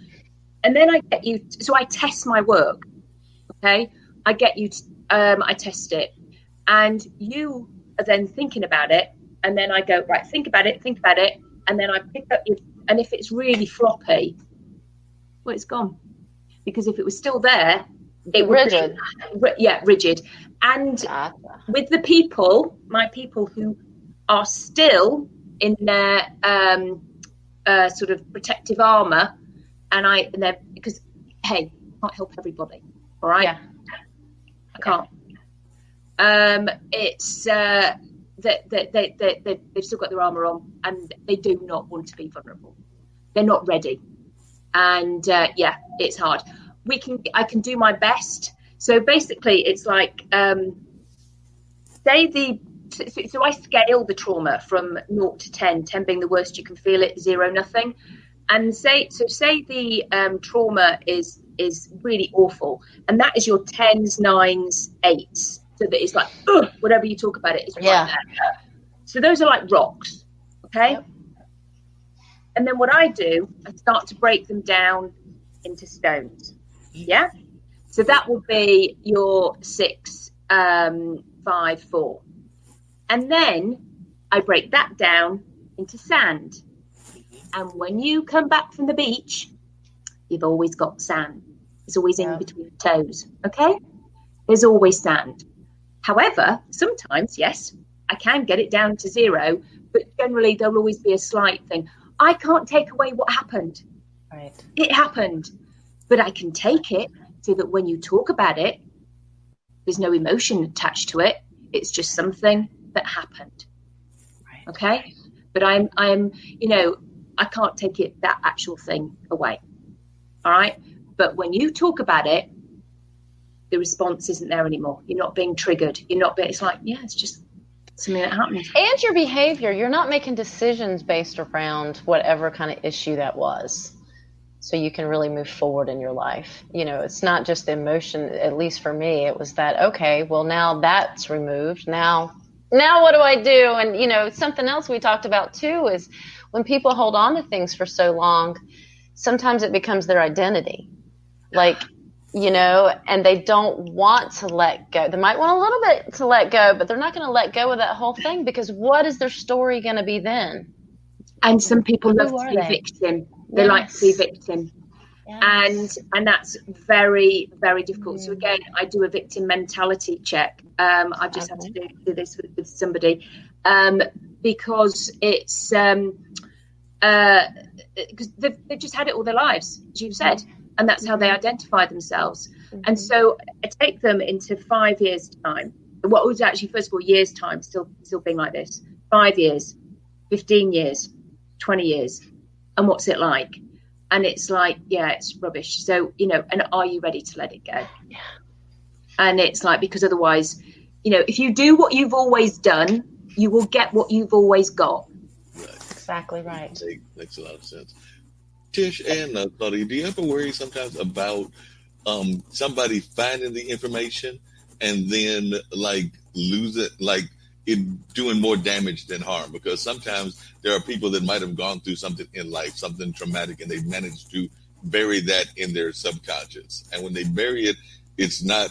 And then I get you, so I test my work. Okay, I get you, I test it, and you are then thinking about it, and then I go, right, think about it, and then I pick up you, and if it's really floppy, well, it's gone, because if it was still there, it would rigid. Rigid. And with the people, my people who are still in their sort of protective armor, and they're, because hey, I can't help everybody, all right? Yeah. I can't. It's they've still got their armor on, and they do not want to be vulnerable. They're not ready, and it's hard. I can do my best. So basically, it's like so I scale the trauma from 0 to 10, 10 being the worst you can feel it, 0 nothing, and say the trauma is really awful, and that is your 10s, 9s, 8s, so that it's like whatever you talk about it is right there. So those are like rocks, okay? Yep. And then what I do, I start to break them down into stones. Yeah, so that will be your 6, 5, 4, and then I break that down into sand. And when you come back from the beach, you've always got sand. It's always in between your toes. Okay, there's always sand. However, sometimes yes, I can get it down to 0, but generally there'll always be a slight thing. I can't take away what happened. Right, it happened. But I can take it so that when you talk about it, there's no emotion attached to it. It's just something that happened. Right. Okay. But I'm, I can't take that actual thing away. All right. But when you talk about it, the response isn't there anymore. You're not being triggered. It's like, it's just something that happened. And your behavior, you're not making decisions based around whatever kind of issue that was. So you can really move forward in your life. You know, it's not just the emotion, at least for me, it was that, okay, well, now that's removed. Now what do I do? And, something else we talked about too is when people hold on to things for so long, sometimes it becomes their identity. Like, and they don't want to let go. They might want a little bit to let go, but they're not going to let go of that whole thing, because what is their story going to be then? And some people love to be victim. They like to be victim. Yes. And that's very, very difficult. So again, I do a victim mentality check. I just had to do this with somebody because it's because they've just had it all their lives, as you said, and that's how they identify themselves. And so I take them into 5 years' time. What was actually, first of all, years' time, still being like this. 5 years, 15 years, 20 years. And what's it like? And it's like, it's rubbish. So, and are you ready to let it go? Yeah. And it's like, because otherwise, if you do what you've always done, you will get what you've always got. exactly right. Makes a lot of sense. Tish and Claudia, do you ever worry sometimes about somebody finding the information and then like lose it, like it doing more damage than harm? Because sometimes there are people that might have gone through something in life, something traumatic, and they've managed to bury that in their subconscious. And when they bury it, it's not,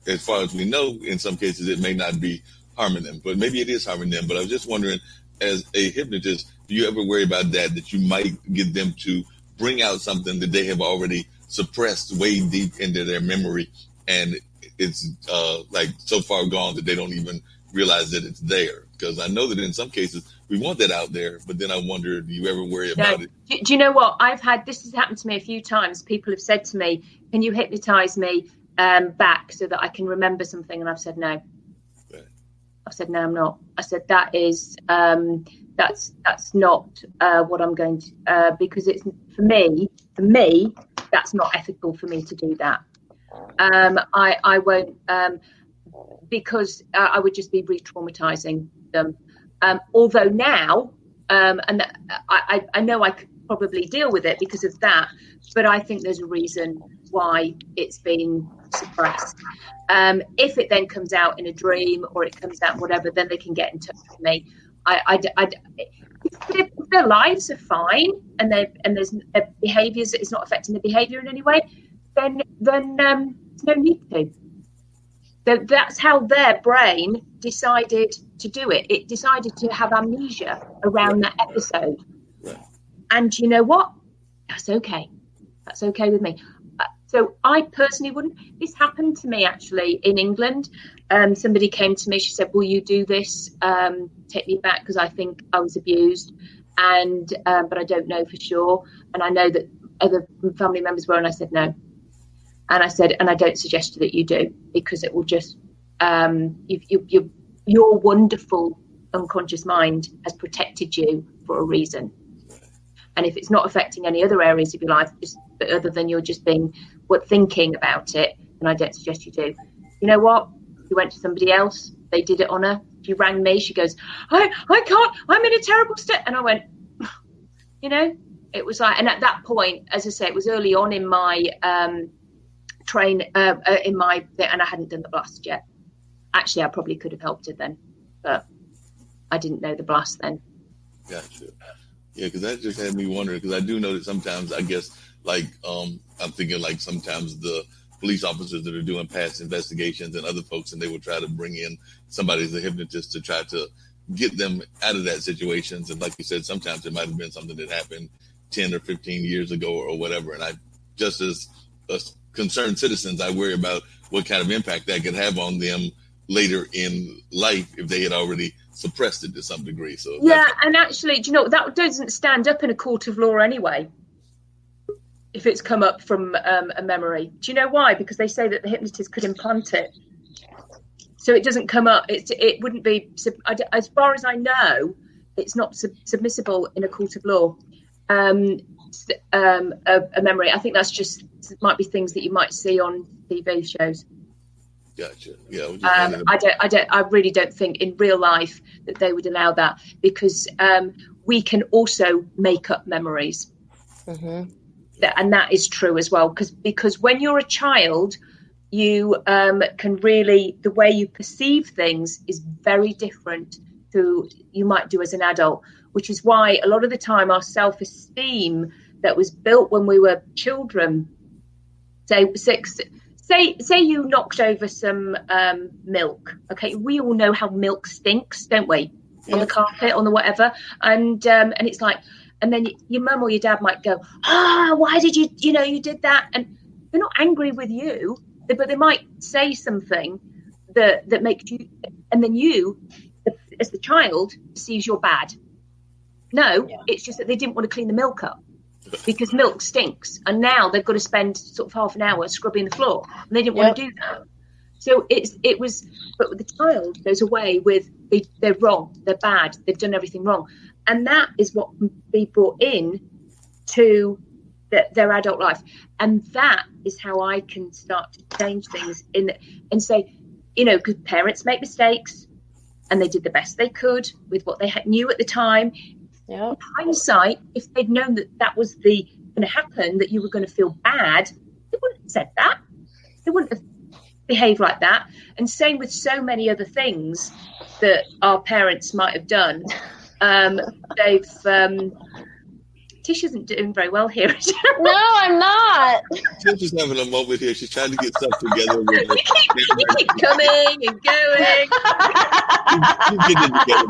as far as we know, in some cases, it may not be harming them, but maybe it is harming them. But I was just wondering, as a hypnotist, do you ever worry about that you might get them to bring out something that they have already suppressed way deep into their memory, and it's like so far gone that they don't even realize that it's there? Because I know that in some cases we want that out there, but then I wonder, do you ever worry about it? Do you know what? This has happened to me a few times. People have said to me, can you hypnotize me back so that I can remember something? And I've said no. Okay. I've said no, I'm not. I said that is that's not what I'm going to, because it's for me that's not ethical for me to do that. I won't, because I would just be re-traumatizing them. Although now, and I know I could probably deal with it because of that, but I think there's a reason why it's been suppressed. If it then comes out in a dream or it comes out whatever, then they can get in touch with me. If their lives are fine and there's behaviours, it's not affecting their behaviour in any way, then there's no need to. That's how their brain decided to do it. It decided to have amnesia around that episode. Right. And you know what? That's okay. That's okay with me. So I personally wouldn't. This happened to me actually in England. Somebody came to me. She said, "Will you do this? Take me back because I think I was abused, and but I don't know for sure. And I know that other family members were." And I said no. And I said, and I don't suggest that you do, because it will just your wonderful unconscious mind has protected you for a reason. And if it's not affecting any other areas of your life, but other than you're just thinking about it, then I don't suggest you do. You know what? You went to somebody else. They did it on her. She rang me. She goes, I can't. I'm in a terrible state. And I went, it was like, and at that point, as I say, it was early on in my and I hadn't done the blast yet. Actually, I probably could have helped her then, but I didn't know the blast then. Gotcha. Yeah, because that just had me wondering, because I do know that sometimes, I guess, like, I'm thinking like sometimes the police officers that are doing past investigations and other folks, and they will try to bring in somebody as a hypnotist to try to get them out of that situations. And like you said, sometimes it might have been something that happened 10 or 15 years ago or whatever. And I, just as a concerned citizens, I worry about what kind of impact that could have on them later in life if they had already suppressed it to some degree. So yeah, and actually, do you know, that doesn't stand up in a court of law anyway, if it's come up from a memory. Do you know why? Because they say that the hypnotist could implant it, so it doesn't come up. It wouldn't be, as far as I know, it's not submissible in a court of law. A memory. I think that's just might be things that you might see on TV shows. Gotcha. Yeah. I really don't think in real life that they would allow that, because we can also make up memories. Mm-hmm. And that is true as well, because when you're a child, you can really, the way you perceive things is very different to you might do as an adult, which is why a lot of the time our self-esteem that was built when we were children, say you knocked over some milk. Okay, we all know how milk stinks, don't we? Yep. On the carpet, on the whatever, and it's like, and then your mum or your dad might go, why did you did that? And they're not angry with you, but they might say something that makes you, and then you, as the child, sees you're bad. No, yeah. It's just that they didn't want to clean the milk up, because milk stinks, and now they've got to spend sort of half an hour scrubbing the floor, and they didn't want to do that. So it was, but with the child goes away with they're wrong, they're bad, they've done everything wrong, and that is what be brought in to their adult life, and that is how I can start to change things and say, because parents make mistakes, and they did the best they could with what they knew at the time. Yep. In hindsight, if they'd known that was going to happen, that you were going to feel bad, they wouldn't have said that. They wouldn't have behaved like that. And same with so many other things that our parents might have done. Tish isn't doing very well here. No, I'm not. Tish is having a moment here. She's trying to get stuff together. With you keep coming and going. You get it together.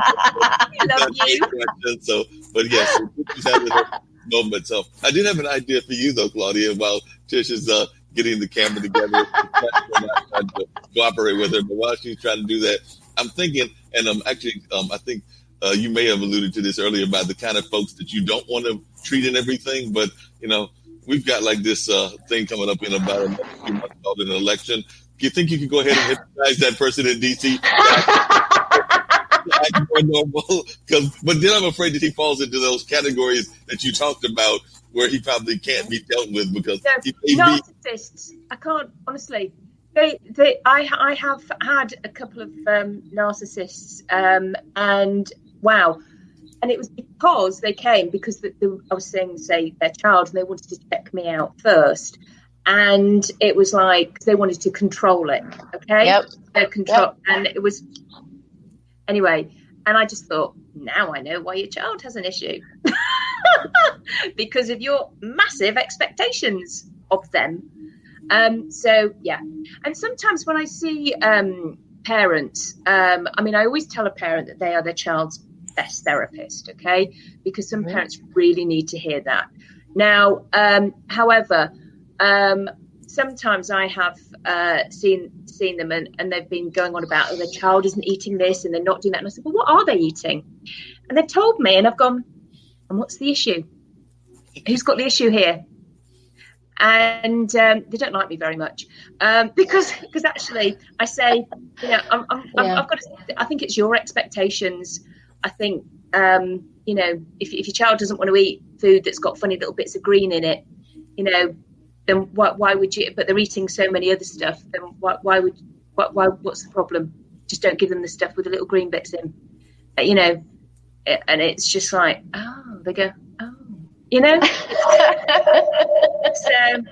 I love you. So, but yes, she's having a moment. So I did have an idea for you, though, Claudia, while Tish is getting the camera together. Trying to cooperate with her. But while she's trying to do that, I'm thinking, and I think you may have alluded to this earlier about the kind of folks that you don't want to treat in everything. But, we've got like this thing coming up in about a few months called an election. Do you think you could go ahead and hypnotize that person in D.C.? More normal? But then I'm afraid that he falls into those categories that you talked about where he probably can't be dealt with because narcissists. I can't, honestly. I have had a couple of narcissists, and wow. And it was because they came because I was saying, say, their child, and they wanted to check me out first. And it was like they wanted to control it. Okay. Yep. Yep. And it was anyway. And I just thought, now I know why your child has an issue because of your massive expectations of them. So yeah. And sometimes when I see parents, I always tell a parent that they are their child's best therapist, okay? Because some parents really need to hear that. Now, however, sometimes I have seen them and they've been going on about their child isn't eating this and they're not doing that. And I said, well, what are they eating? And they've told me, and I've gone, and what's the issue? Who's got the issue here? And they don't like me very much because actually I say, I've got to, I think it's your expectations. I think, if your child doesn't want to eat food that's got funny little bits of green in it, then why would you? But they're eating so many other stuff. Then what's the problem? Just don't give them the stuff with the little green bits in, and it's just like, oh, they go, oh, so.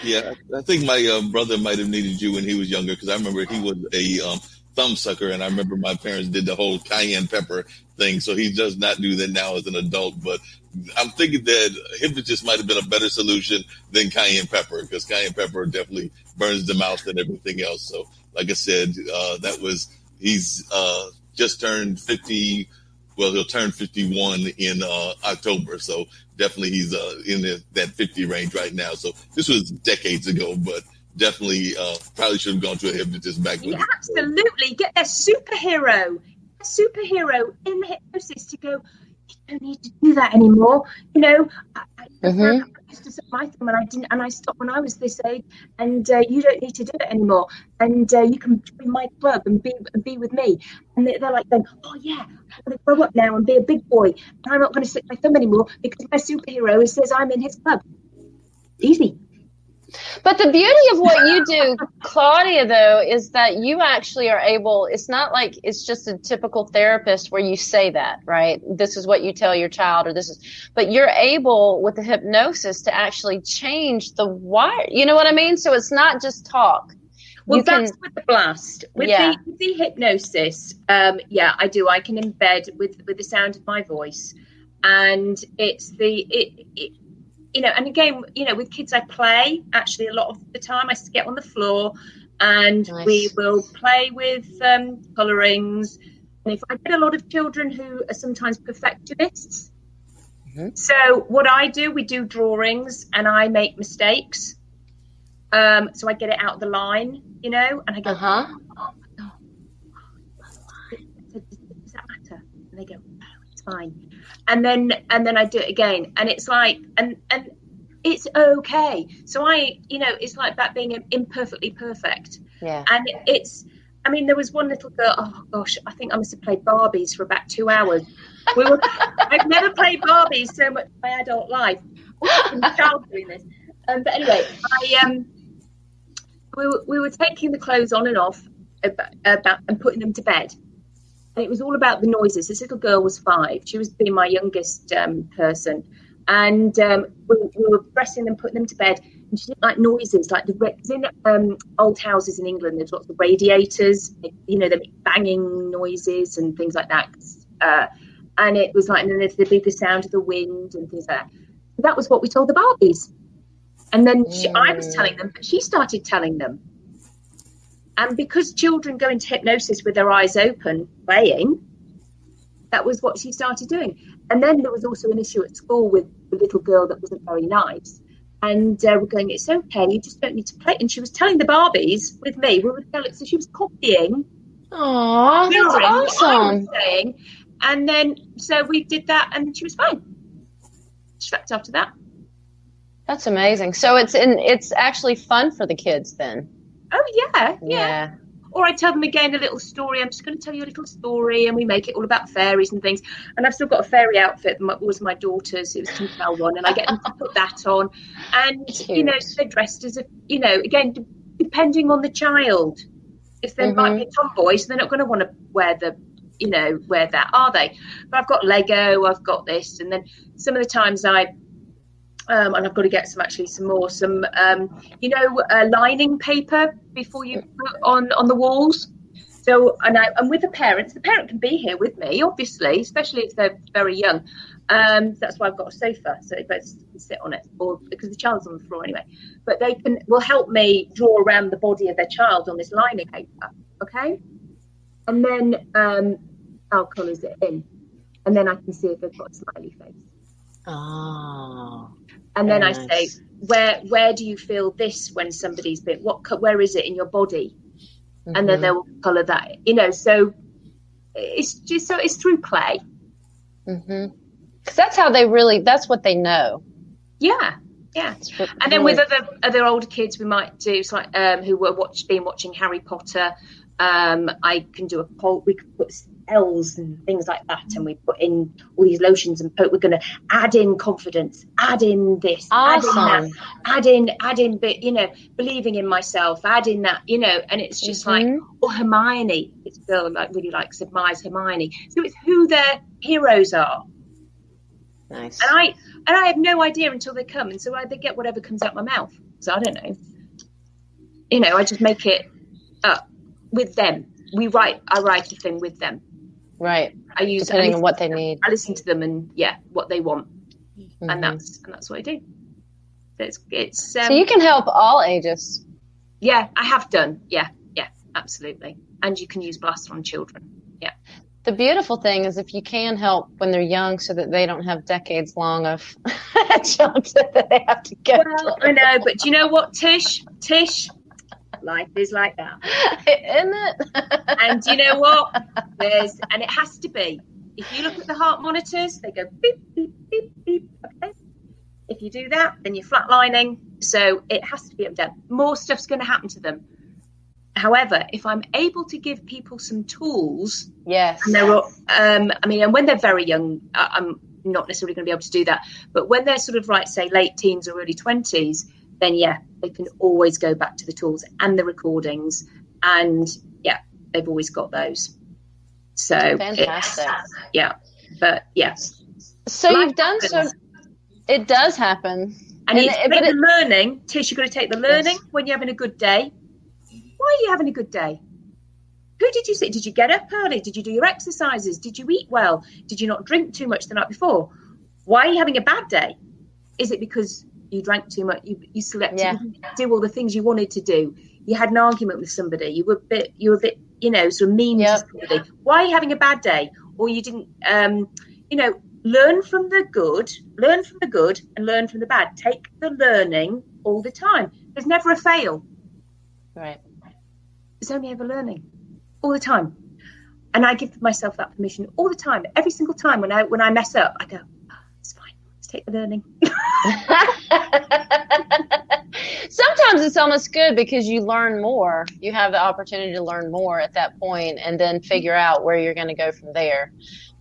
Yeah, I think my brother might have needed you when he was younger because I remember he was a thumb sucker, and I remember my parents did the whole cayenne pepper thing. So he does not do that now as an adult. But I'm thinking that hypnotist might have been a better solution than cayenne pepper because cayenne pepper definitely burns the mouth and everything else. So, like I said, he's just turned 50. Well, he'll turn 51 in October. So definitely he's in that 50 range right now. So this was decades ago, but definitely probably should have gone to a hypnotist back then. Yeah, absolutely. Get their superhero in the hypnosis to go, you don't need to do that anymore. I used to set my thumb and I stopped when I was this age, and you don't need to do it anymore. And you can join my club and be with me. And they're like, then, oh yeah, I'm going to grow up now and be a big boy. And I'm not going to stick my thumb anymore because my superhero says I'm in his club. Easy. But the beauty of what you do, Claudia, though, is that you actually are able, it's not like it's just a typical therapist where you say that, right? This is what you tell your child, but you're able with the hypnosis to actually change the wire. You know what I mean? So it's not just talk. Well, that's with the blast. With the hypnosis, I do. I can embed with the sound of my voice. And it's and again, with kids, I play actually a lot of the time. I get on the floor and we will play with colorings. And if I get a lot of children who are sometimes perfectionists, so what I do, we do drawings and I make mistakes. So I get it out of the line, and I go, oh, does that matter? And they go, no, it's fine. And then I do it again, and it's like, and it's okay. So it's like that being imperfectly perfect. Yeah. And there was one little girl. Oh gosh, I think I must have played Barbies for about 2 hours. I've never played Barbies so much in my adult life. I'm a child doing this. But anyway, we were taking the clothes on and off and putting them to bed. And it was all about the noises. This little girl was 5. She was being my youngest person. And we were dressing them, putting them to bed. And she didn't like noises, like in old houses in England, there's lots of radiators, you know, the banging noises and things like that. And it was like, and then there'd be the sound of the wind and things like that. So that was what we told the Barbies. And then I was telling them, but she started telling them. And because children go into hypnosis with their eyes open, playing, that was what she started doing. And then there was also an issue at school with the little girl that wasn't very nice. And we're going, it's okay, you just don't need to play. And she was telling the Barbies with me, we would tell it, so she was copying. Oh, that's awesome. Saying, and then, so we did that, and she was fine. She left after that. That's amazing. So it's actually fun for the kids then. Oh, yeah. Or I tell them again a little story. I'm just going to tell you a little story, and we make it all about fairies and things. And I've still got a fairy outfit. It was my daughter's. It was Tinkerbell one, and I get them to put that on. And you know, they're dressed as a, you know, again depending on the child. If they might be tomboys, they're not going to want to wear that, are they? But I've got Lego. I've got this, and then some of the times and I've got to get some more lining paper before you put on the walls. So, and with the parent can be here with me, obviously, especially if they're very young. That's why I've got a sofa, so they both can sit on it, or because the child's on the floor anyway. But will help me draw around the body of their child on this lining paper, okay? And then I'll colours it in, and then I can see if they've got a smiley face. Oh. And then I say, where do you feel this when somebody's been? Where is it in your body? And then they'll colour that. You know, so it's through play. Because that's how that's what they know. Yeah. And then with other older kids, we might do who were been watching Harry Potter. I can do a poll. We could put spells and things like that, and we put in all these lotions and we're going to add in confidence, add in this, awesome. add in but you know, believing in myself, add in that, you know, and it's just like, Hermione, this girl admires Hermione, so it's who their heroes are. Nice. And I have no idea until they come, and so they get whatever comes out my mouth. So I don't know, you know, I just make it up with them. I write a thing with them. Right. Depending on what they need. I listen to them and what they want, and that's what I do. It's so you can help all ages. Yeah, I have done. Yeah, absolutely. And you can use blaster on children. Yeah. The beautiful thing is if you can help when they're young, so that they don't have decades long of jobs that they have to go. Well, I know, but do you know what, Tish? Life is like that, isn't it? And you know what? And it has to be. If you look at the heart monitors, they go beep, beep, beep, beep. Okay. If you do that, then you're flatlining. So it has to be up and down. More stuff's going to happen to them. However, if I'm able to give people some tools, yes, and and when they're very young, I'm not necessarily going to be able to do that. But when they're sort of say late teens or early 20s, then they can always go back to the tools and the recordings, and they've always got those. So fantastic. So life you've done happens. so. It does happen. And the learning, Tish, you've got to take the learning when you're having a good day. Why are you having a good day? Who did you see? Did you get up early? Did you do your exercises? Did you eat well? Did you not drink too much the night before? Why are you having a bad day? Is it because you drank too much? You slept. You didn't do all the things you wanted to do. You had an argument with somebody. You were a bit, sort of mean to somebody. Why are you having a bad day? Or you didn't, learn from the good, and learn from the bad. Take the learning all the time. There's never a fail. Right. It's only ever learning all the time. And I give myself that permission all the time. Every single time when I mess up, I go, it's fine. Let's take the learning. Sometimes it's almost good because you learn more. You have the opportunity to learn more at that point and then figure out where you're going to go from there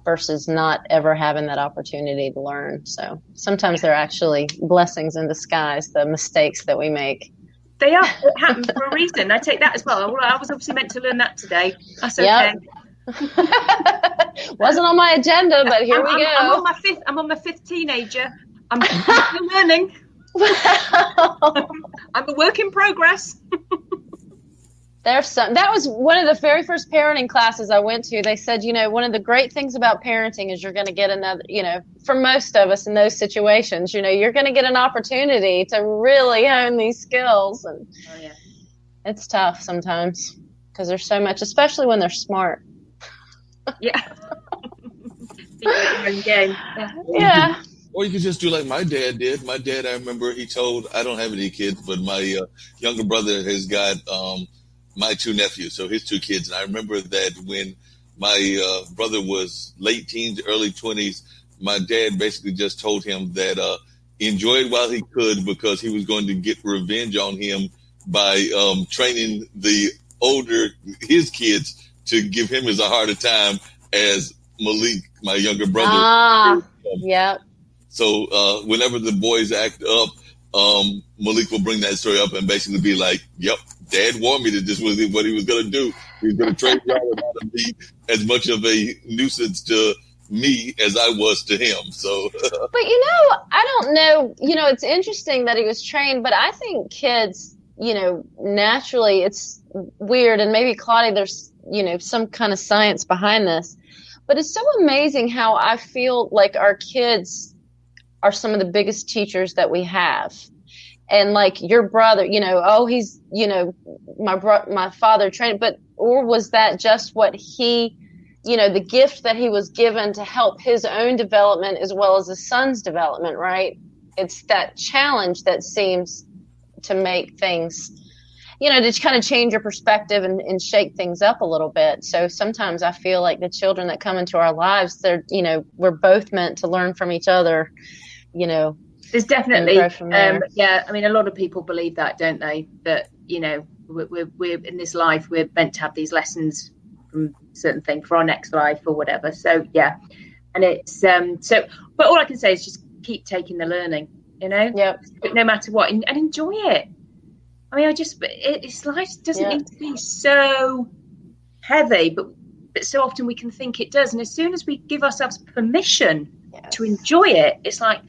versus not ever having that opportunity to learn. So sometimes they're actually blessings in disguise, the mistakes that we make. They are. It happens for a reason. I take that as well. I was obviously meant to learn that today. That's okay. Yep. Wasn't on my agenda, but here we go. I'm on my fifth teenager. I'm still learning. I'm a work in progress. That was one of the very first parenting classes I went to. They said, one of the great things about parenting is you're going to get another, for most of us in those situations, you're going to get an opportunity to really hone these skills. And it's tough sometimes because there's so much, especially when they're smart. Yeah. Game. Yeah. Or you could just do like my dad did. My dad, I remember I don't have any kids, but my younger brother has got my two nephews, so his two kids. And I remember that when my brother was late teens, early 20s, my dad basically just told him that enjoy it while he could, because he was going to get revenge on him by training his kids to give him as a harder time as Malik, my younger brother. Yeah. So whenever the boys act up, Malik will bring that story up and basically be like, yep, Dad warned me that this was what he was going to do. He was going to train y'all to be as much of a nuisance to me as I was to him. So, but I don't know. It's interesting that he was trained, but I think kids, naturally, it's weird, and maybe Claudia, there's some kind of science behind this, but it's so amazing how I feel like our kids are some of the biggest teachers that we have. And like your brother, he's, my father trained, or was that just what he, the gift that he was given to help his own development as well as his son's development, right? It's that challenge that seems to make things, to kind of change your perspective and shake things up a little bit. So sometimes I feel like the children that come into our lives, they're, we're both meant to learn from each other, There's definitely, a lot of people believe that, don't they? That, we're in this life, we're meant to have these lessons from certain things for our next life or whatever. So, yeah. And it's, but all I can say is just keep taking the learning, no matter what, and enjoy it. I mean, it's life doesn't need to be so heavy, but so often we can think it does. And as soon as we give ourselves permission to enjoy it, it's like,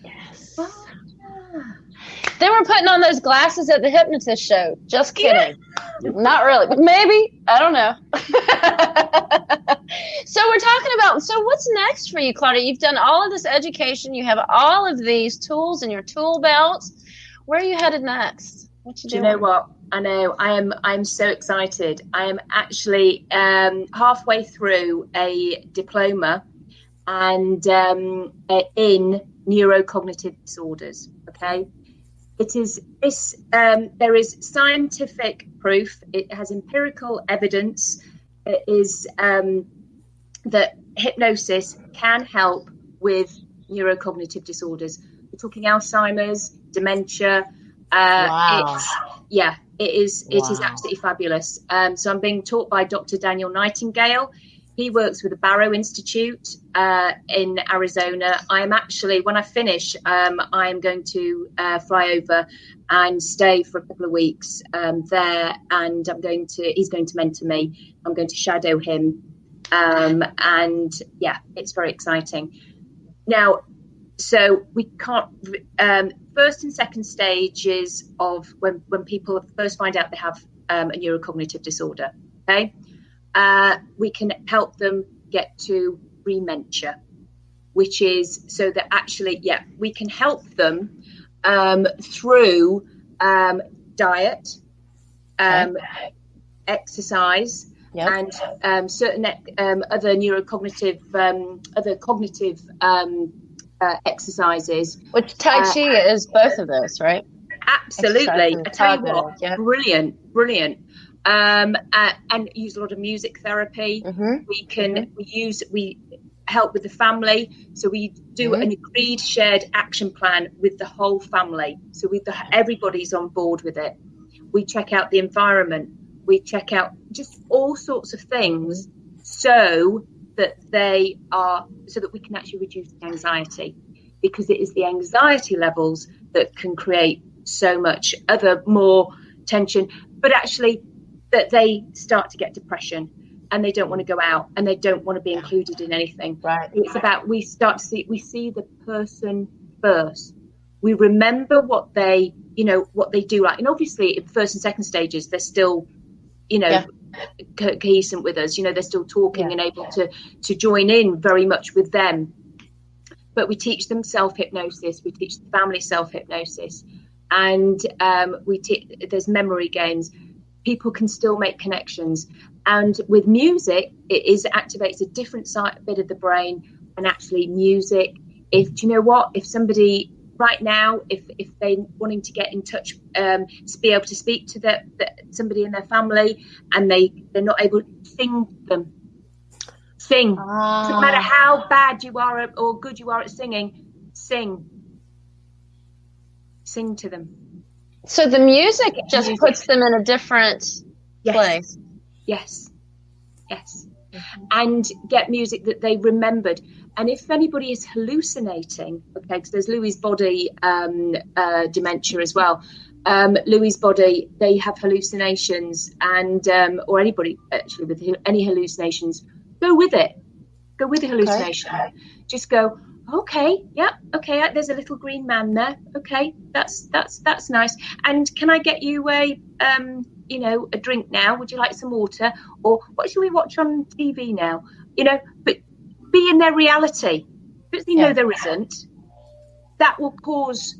They were putting on those glasses at the Hypnotist show. Just kidding. Not really, but maybe. I don't know. So we're talking about, what's next for you, Claudia? You've done all of this education. You have all of these tools in your tool belt. Where are you headed next? What you doing? Do you know what? I know. I'm so excited. I am actually halfway through a diploma and in neurocognitive disorders. Okay. There is scientific proof. It has empirical evidence. It is that hypnosis can help with neurocognitive disorders. We're talking Alzheimer's, dementia. Wow. It is absolutely fabulous. So I'm being taught by Dr. Daniel Nightingale. He works with the Barrow Institute in Arizona. I am actually, when I finish, I'm going to fly over and stay for a couple of weeks there, and he's going to mentor me. I'm going to shadow him, and it's very exciting. Now, so we can't. First and second stages of when people first find out they have a neurocognitive disorder. Okay. We can help them get to rementia, which is so that actually, we can help them through diet, exercise, and certain other cognitive exercises. Which Tai Chi is both of those, right? Absolutely. I tell you what, brilliant. And use a lot of music therapy. Mm-hmm. We help with the family. So we do an agreed shared action plan with the whole family. So everybody's on board with it. We check out the environment. We check out just all sorts of things so that we can actually reduce the anxiety, because it is the anxiety levels that can create so much other more tension, but actually that they start to get depression. and they don't want to go out, and they don't want to be included in anything. Right. It's about, we see the person first. We remember what they do like. And obviously in first and second stages, they're still, cohesive with us. They're still talking and able to join in very much with them. But we teach them self-hypnosis. We teach the family self-hypnosis. And there's memory games. People can still make connections. And with music, it activates a different bit of the brain. And actually music, if somebody right now, if they're wanting to get in touch, to be able to speak to somebody in their family, and they're not able to sing them. Sing. No matter how bad you are or good you are at singing, sing to them. So the music just puts them in a different place. Yes. And get music that they remembered. And if anybody is hallucinating, because there's Louis' body dementia as well. Louis' body, they have hallucinations, and or anybody actually with any hallucinations, go with it. Go with the hallucination. Okay. Just go, okay, there's a little green man there. Okay, that's nice. And can I get you a drink now? Would you like some water? Or what should we watch on TV now? But be in their reality. But know there isn't. That will cause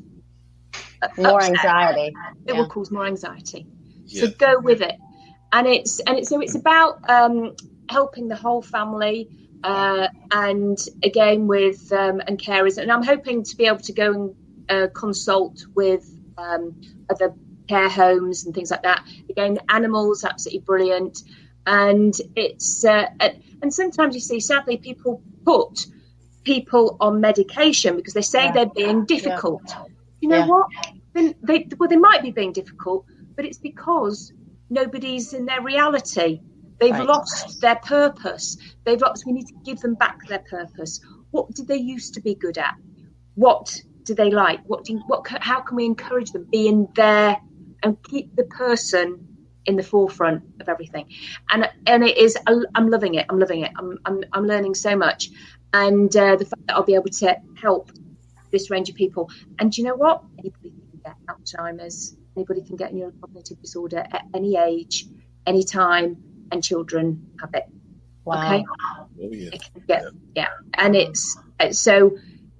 more anxiety. It will cause more anxiety. Yeah. So go with it. And it's about helping the whole family, and again with and carers. And I'm hoping to be able to go and consult with other care homes and things like that. Again, animals, absolutely brilliant. And it's and sometimes you see, sadly, people put people on medication because they say they're being difficult. You know what? Then they might be being difficult, but it's because nobody's in their reality. They've lost their purpose. We need to give them back their purpose. What did they used to be good at? What do they like? How can we encourage them? Be in there and keep the person in the forefront of everything. And it is, I'm loving it. I'm learning so much. And the fact that I'll be able to help this range of people. And you know what? Anybody can get Alzheimer's. Anybody can get neurocognitive disorder at any age, any time. And children have it. Wow. Okay. Oh, yeah. And it's so.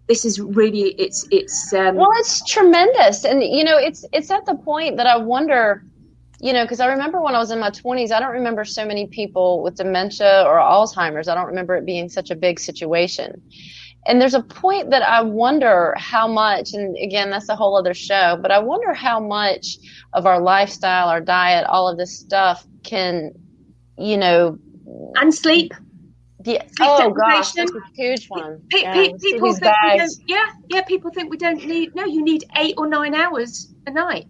This is really it's. Well, it's tremendous, and it's at the point that I wonder, because I remember when I was in my 20s, I don't remember so many people with dementia or Alzheimer's. I don't remember it being such a big situation. And there's a point that I wonder how much, and again, that's a whole other show, but I wonder how much of our lifestyle, our diet, all of this stuff can. And sleep. Yeah. Sleep gosh, that's a huge one. People think people think we don't need. No, you need 8 or 9 hours a night.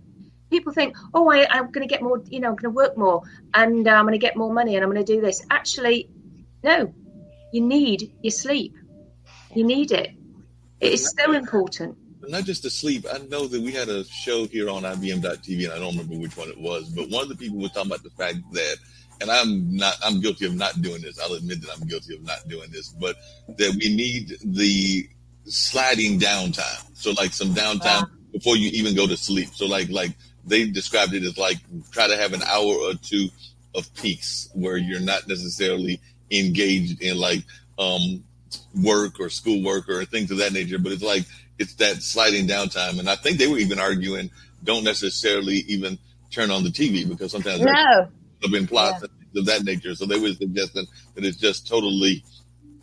People think, I'm going to get more. I'm going to work more, and I'm going to get more money, and I'm going to do this. Actually, no. You need your sleep. You need it. It is so important. Not just the sleep. I know that we had a show here on IBM.TV, and I don't remember which one it was, but one of the people was talking about the fact that. And I'm guilty of not doing this. I'll admit that I'm guilty of not doing this, but that we need the sliding downtime. So like some downtime before you even go to sleep. So like they described it as like try to have an hour or two of peaks where you're not necessarily engaged in like work or schoolwork or things of that nature, but it's that sliding downtime. And I think they were even arguing don't necessarily even turn on the TV because sometimes have been plots and things of that nature. So they were suggesting that it's just totally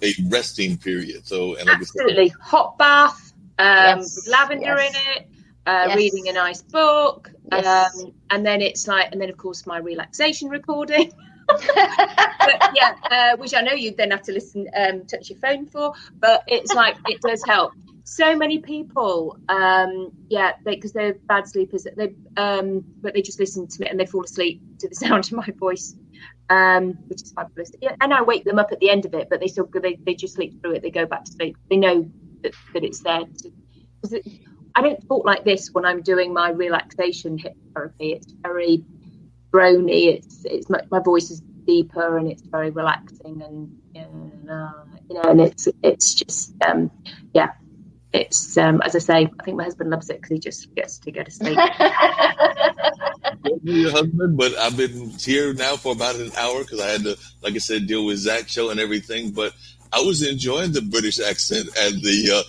a resting period. So and absolutely hot bath, with lavender in it, reading a nice book, and then it's like, and then of course my relaxation recording. Which I know you'd then have to listen, touch your phone for, but it's like it does help. So many people, because they're bad sleepers, but they just listen to me and they fall asleep to the sound of my voice, which is fabulous. Yeah, and I wake them up at the end of it, but they just sleep through it. They go back to sleep. They know that it's there. I don't talk like this when I'm doing my relaxation hypnotherapy. It's very brony. It's my voice deeper, and it's very relaxing, and and it's just it's as I say, I think my husband loves it because he just gets to go to sleep. Your husband, but I've been here now for about an hour because I had to, like I said, deal with Zach's show and everything. But I was enjoying the British accent and the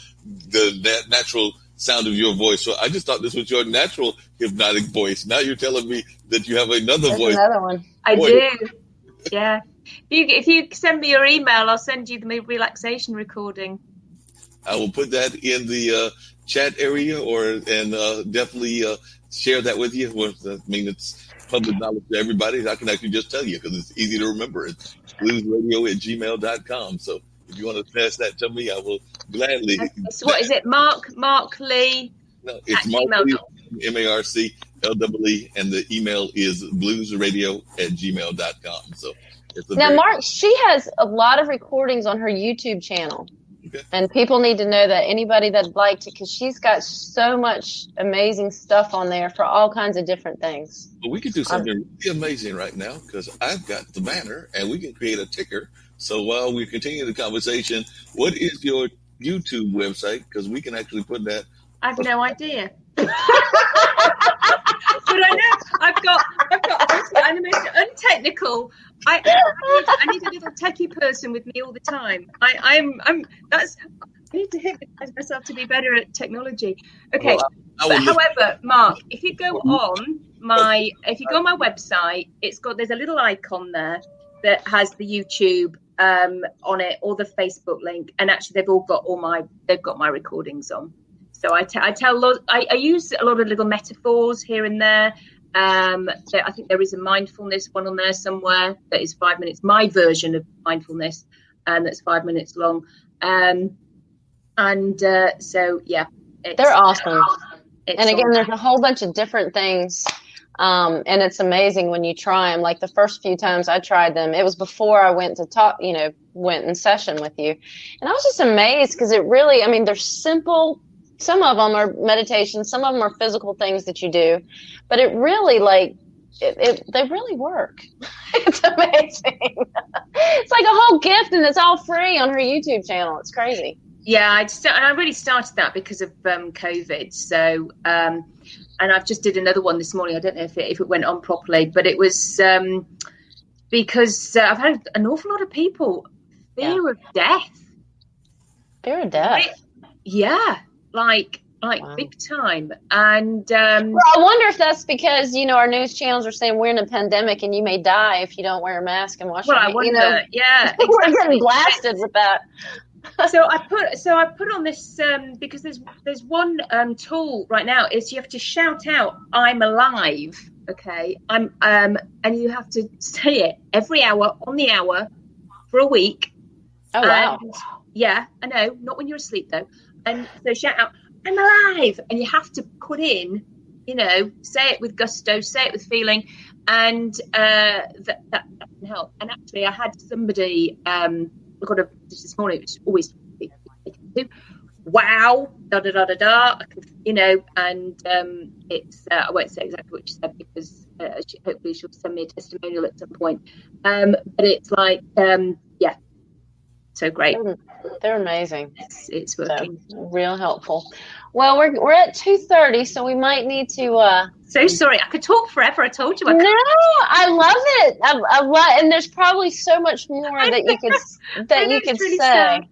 natural sound of your voice. So I just thought this was your natural hypnotic voice. Now you're telling me that you have another voice. Another one. I do. Yeah. If you send me your email, I'll send you the relaxation recording. I will put that in the chat area, and definitely share that with you. I mean, it's public knowledge to everybody. I can actually just tell you because it's easy to remember. It's bluesradio@gmail.com. So if you want to pass that to me, I will gladly. So what is it? Mark Lee? No, it's Mark Lee, MarkLee, and the email is bluesradio@gmail.com. So now, Mark, she has a lot of recordings on her YouTube channel. Okay. And people need to know that anybody that'd like to, because she's got so much amazing stuff on there for all kinds of different things. Well, we could do something really amazing right now because I've got the banner and we can create a ticker. So while we continue the conversation, what is your YouTube website? Because we can actually put that. I have no idea. But I know I've got I'm the most untechnical. I need a little techie person with me all the time. I need to hypnotize myself to be better at technology. Okay. Well, however, Mark, if you go on my website, there's a little icon there that has the YouTube on it, or the Facebook link, and actually they've got my recordings on. So I use a lot of little metaphors here and there. I think there is a mindfulness one on there somewhere that is 5 minutes. My version of mindfulness, that's 5 minutes long. So yeah, they're awesome. And again, there's a whole bunch of different things. And it's amazing when you try them. Like the first few times I tried them, it was before I went to went in session with you. And I was just amazed because it really, they're simple. Some of them are meditation. Some of them are physical things that you do, but it really they really work. It's amazing. It's like a whole gift, and it's all free on her YouTube channel. It's crazy. Yeah, I really started that because of COVID. So, and I've just did another one this morning. I don't know if it went on properly, but it was because I've had an awful lot of people fear of death. Fear of death. Yeah. Like wow. Big time. And well, I wonder if that's because our news channels are saying we're in a pandemic and you may die if you don't wear a mask and wash your hands. Well, I wonder. Yeah, exactly. We're getting blasted with that. So I put on this because there's one tool right now is you have to shout out "I'm alive." Okay, and you have to say it every hour on the hour for a week. Oh wow! Yeah, I know. Not when you're asleep though. And so shout out, "I'm alive," and you have to put in, say it with gusto, say it with feeling, and that can help. And actually, I had somebody record this morning, which is always wow, da da da da da, and it's I won't say exactly what she said because hopefully she'll send me a testimonial at some point. But it's like yeah. So great. They're amazing. It's working. So, real helpful. Well, we're at 2:30, so we might need to. So sorry, I could talk forever. I told you. No, I love it. I love, and there's probably so much more that you could say. Sad.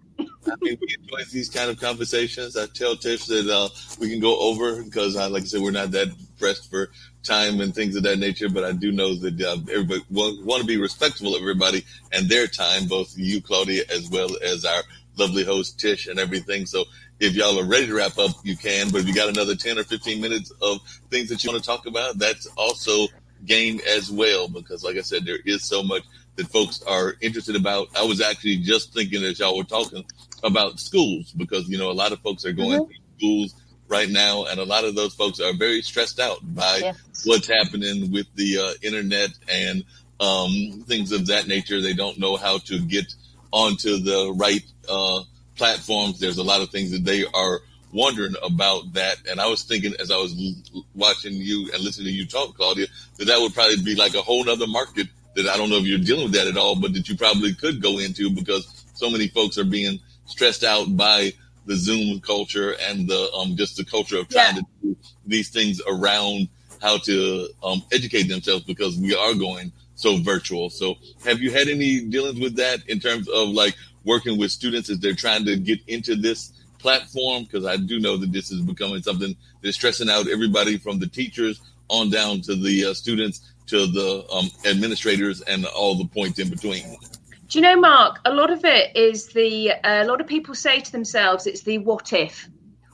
We enjoy these kind of conversations. I tell Tish that we can go over because, like I said, we're not that pressed for time and things of that nature. But I do know that everybody want to be respectful of everybody and their time, both you, Claudia, as well as our lovely host Tish and everything. So if y'all are ready to wrap up, you can. But if you got another 10 or 15 minutes of things that you want to talk about, that's also game as well. Because, like I said, there is so much that folks are interested about. I was actually just thinking as y'all were talking about schools because, a lot of folks are going to schools right now. And a lot of those folks are very stressed out by what's happening with the internet and things of that nature. They don't know how to get onto the right platforms. There's a lot of things that they are wondering about that. And I was thinking as I was watching you and listening to you talk, Claudia, that would probably be like a whole other market that I don't know if you're dealing with that at all, but that you probably could go into, because so many folks are being stressed out by the Zoom culture and the just the culture of trying to do these things around how to educate themselves, because we are going so virtual. So have you had any dealings with that in terms of like working with students as they're trying to get into this platform? Because I do know that this is becoming something that's stressing out everybody, from the teachers on down to the students to the administrators and all the points in between. Do you know, Mark, a lot of it is a lot of people say to themselves, it's the what if.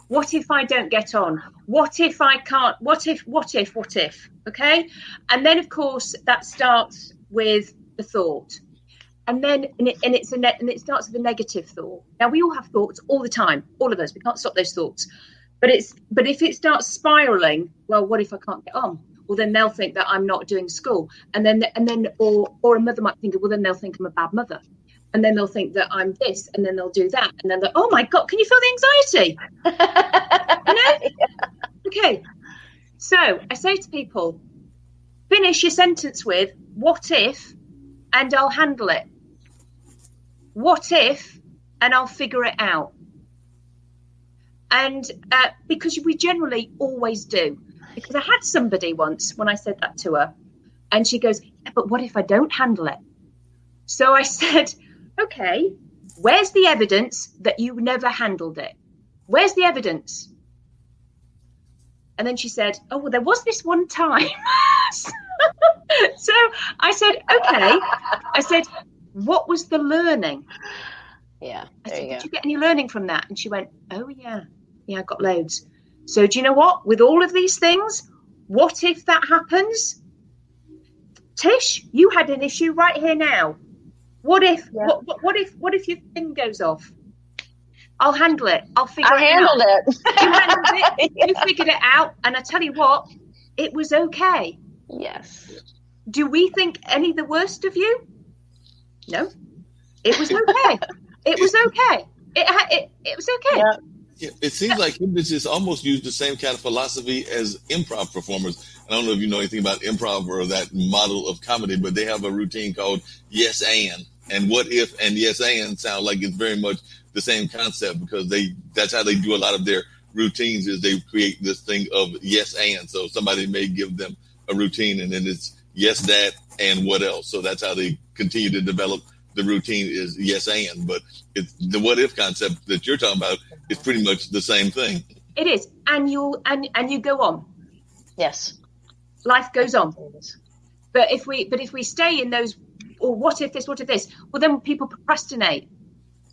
What if I don't get on? What if I can't? What if? Okay. And then, of course, that starts with the thought. And then it starts with a negative thought. Now, we all have thoughts all the time, all of us. We can't stop those thoughts. But if it starts spiraling, well, what if I can't get on? Well, then they'll think that I'm not doing school. And then or a mother might think, well, then they'll think I'm a bad mother. And then they'll think that I'm this, and then they'll do that. And then they'll, oh my God, can you feel the anxiety? You know? Okay. So I say to people, finish your sentence with, what if, and I'll handle it. What if, and I'll figure it out. And because we generally always do. Because I had somebody once when I said that to her, and she goes, yeah, but what if I don't handle it? So I said, okay, where's the evidence that you never handled it? Where's the evidence? And then she said, oh, well, there was this one time. So I said, okay. I said, what was the learning? Yeah. I said, did you get any learning from that? And she went, oh, yeah. Yeah, I got loads. So do you know what? With all of these things, what if that happens? Tish, you had an issue right here now. What if? Yeah. What if your thing goes off? I'll handle it. I'll figure it out. handled it. You handled it. You figured it out. And I tell you what, it was okay. Yes. Do we think any the worst of you? No. It was okay. It was okay. It was okay. Yeah. Yeah, it seems like hypnotists almost use the same kind of philosophy as improv performers. I don't know if you know anything about improv or that model of comedy, but they have a routine called yes and what if and yes and sound like it's very much the same concept, because that's how they do a lot of their routines, is they create this thing of yes and. So somebody may give them a routine and then it's yes that and what else. So that's how they continue to develop the routine, is yes and. But it's the what if concept that you're talking about is pretty much the same thing. It is. And you go on. Yes. Life goes on. But if we stay in those, or what if this, well, then people procrastinate.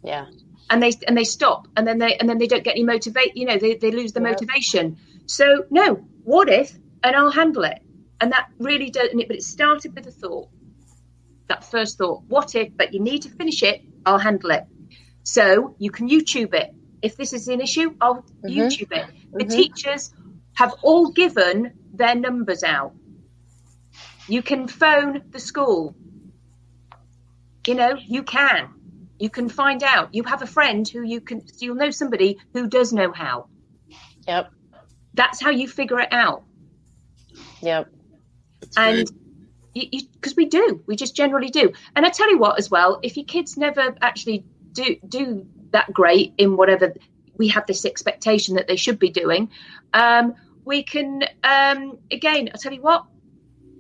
Yeah. And they stop, and then they don't get any motivate. You know, they lose the motivation. So no, what if, and I'll handle it. And that really does. But it started with a thought. That first thought, what if? But you need to finish it. I'll handle it. So you can YouTube it. If this is an issue, I'll YouTube it. The teachers have all given their numbers out. You can phone the school. You know, you can find out. You have a friend who you'll know somebody who does know how. Yep. That's how you figure it out. Yep. And because we just generally do. And I tell you what, as well, if your kids never actually do that great in whatever we have this expectation that they should be doing, we can again, I tell you what,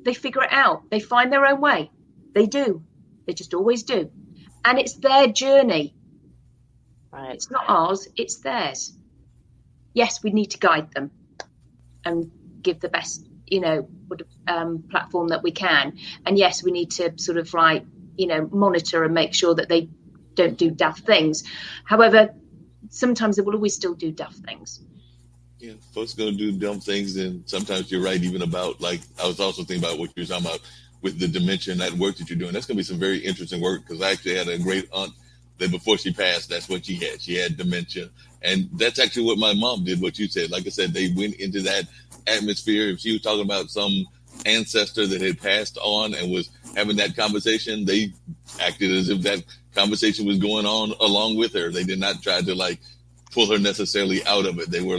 they figure it out. They find their own way. They do. They just always do. And it's their journey. Right. It's not ours, it's theirs. Yes, we need to guide them and give the best, platform that we can. And yes, we need to sort of monitor and make sure that they don't do daft things. However, sometimes they will always still do daft things. Yeah, folks going to do dumb things, and sometimes you're right, even about, like, I was also thinking about what you're talking about with the dementia and that work that you're doing. That's going to be some very interesting work, because I actually had a great aunt that before she passed, that's what she had. She had dementia. And that's actually what my mom did, what you said. Like I said, they went into that atmosphere. If she was talking about some ancestor that had passed on and was having that conversation, they acted as if that conversation was going on along with her. They did not try to pull her necessarily out of it. They were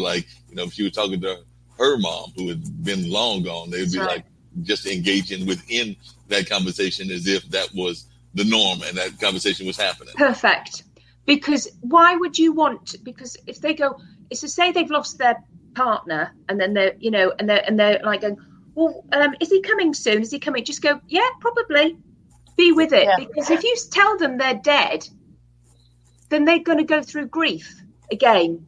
if she was talking to her mom, who had been long gone, they'd be like, just engaging within that conversation as if that was the norm and that conversation was happening. Perfect. Because why would you want? Because if they go, it's to say they've lost their partner, and then they're, you know, and they're like going, well, is he coming soon? Is he coming? Just go, yeah, probably. Be with it. Yeah. Because if you tell them they're dead, then they're going to go through grief again.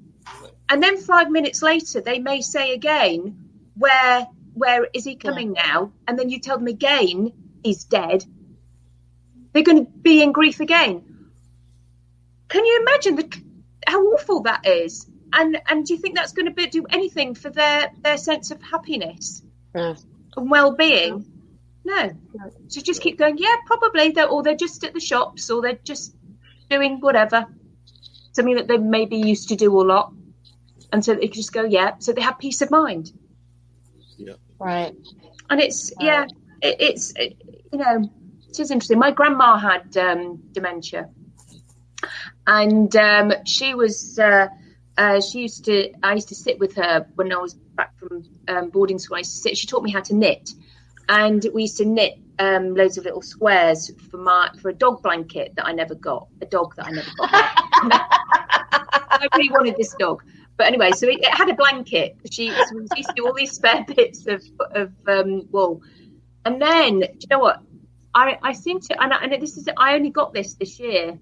And then 5 minutes later, they may say again, where is he coming now? And then you tell them again, he's dead. They're going to be in grief again. Can you imagine how awful that is? And do you think that's going to do anything for their sense of happiness and well-being? No. So just keep going, yeah, probably. They're just at the shops, or they're just doing whatever. Something that they maybe used to do a lot. And so they can just go, yeah. So they have peace of mind. Yeah. Right. And it's, it's you know, it is interesting. My grandma had dementia. And she was, I used to sit with her when I was back from boarding school. She taught me how to knit. And we used to knit loads of little squares for a dog blanket that I never got. A dog that I never got. I really wanted this dog. But anyway, so it had a blanket. She used to do all these spare bits of wool. And then, do you know what? I seem to, and this is, I only got this year,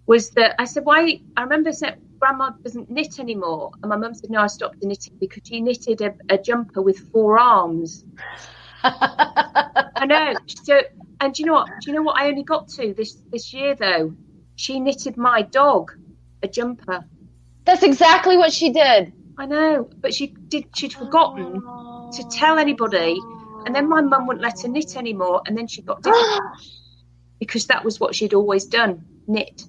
was that I said, why? I remember saying, Grandma doesn't knit anymore. And my mum said, no, I stopped knitting because she knitted a jumper with 4 arms. I know. So, and do you know what? Do you know what I only got to this year though? She knitted my dog a jumper. That's exactly what she did. I know, but she'd forgotten to tell anybody, and then my mum wouldn't let her knit anymore, and then she got different because that was what she'd always done, knit.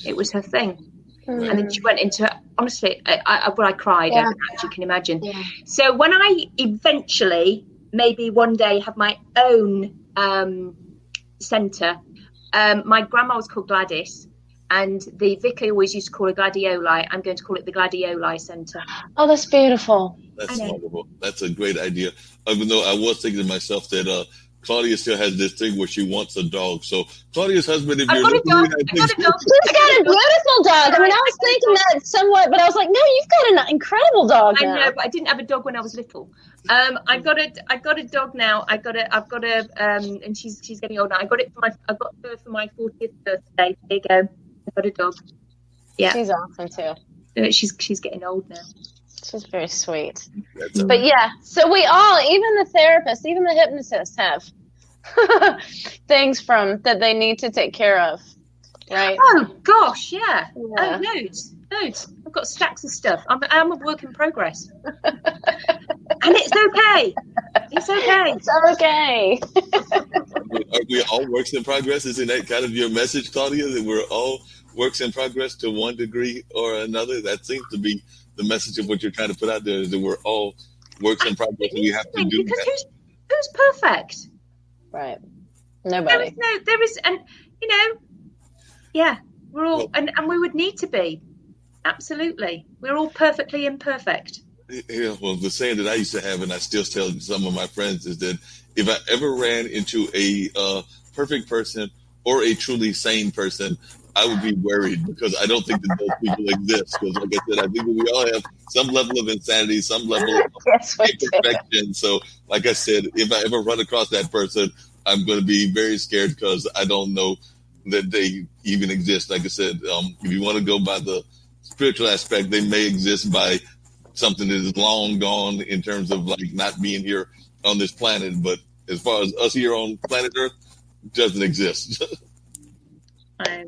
It was her thing. And then she went into, honestly, I cried, as you can imagine. Yeah. So when I eventually, maybe one day, have my own centre, my grandma was called Gladys, and the vicar always used to call her Gladioli. I'm going to call it the Gladioli Centre. Oh, that's beautiful. That's wonderful. That's a great idea. Even though I was thinking to myself that Claudia still has this thing where she wants a dog. So Claudia's husband, if I've got a dog. She's got a beautiful dog. I mean, I was thinking that somewhat, but I was like, no, you've got an incredible dog now. I know, but I didn't have a dog when I was little. I got a dog now. I've got a and she's getting old now. I got her for my 40th birthday. There you go. I got a dog. Yeah, she's awesome too. She's getting old now. She's very sweet. But yeah, so we all, even the therapists, even the hypnotists, have things that they need to take care of, right? Oh gosh, yeah. Oh, loads. I've got stacks of stuff. I'm a work in progress, and it's okay. It's okay. It's okay. Are we all works in progress? Isn't that kind of your message, Claudia? That we're all works in progress to one degree or another? That seems to be the message of what you're trying to put out there, is that we're all works in progress, and we have to do because that. Who's perfect? Right. Nobody. There is, and you know, yeah, we're all, and we would need to be. Absolutely. We're all perfectly imperfect. Yeah, well, the saying that I used to have, and I still tell some of my friends, is that if I ever ran into a perfect person or a truly sane person, I would be worried, because I don't think that those people exist. Because like I said, I think that we all have some level of insanity, some level of imperfection. So like I said, if I ever run across that person, I'm going to be very scared, because I don't know that they even exist. Like I said, if you want to go by the spiritual aspect, they may exist by something that is long gone in terms of like not being here on this planet. But as far as us here on planet Earth, it doesn't exist.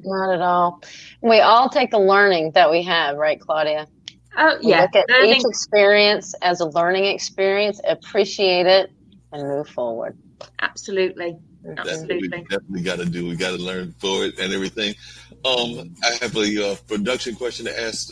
Not at all. We all take the learning that we have, right, Claudia? Oh, yeah. Look at each experience as a learning experience, appreciate it, and move forward. Absolutely. That's what we definitely got to do. We got to learn for it and everything. I have a production question to ask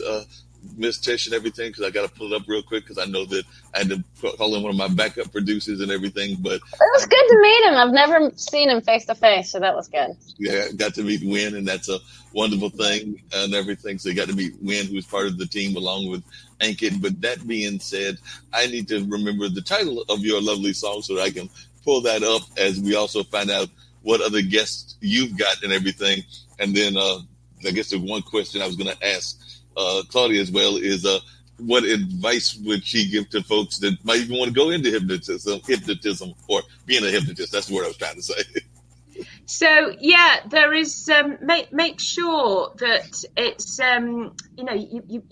Miss Tish and everything, because I got to pull it up real quick because I know that I had to call in one of my backup producers and everything. But it was good to meet him. I've never seen him face to face, so that was good. Yeah, got to meet Wynn, and that's a wonderful thing and everything. So you got to meet Wynn, who's part of the team along with Ankit. But that being said, I need to remember the title of your lovely song so that I can pull that up as we also find out what other guests you've got and everything. And then I guess the one question I was going to ask Claudia as well is what advice would she give to folks that might even want to go into hypnotism or being a hypnotist? That's the word I was trying to say. So yeah, there is make sure that it's you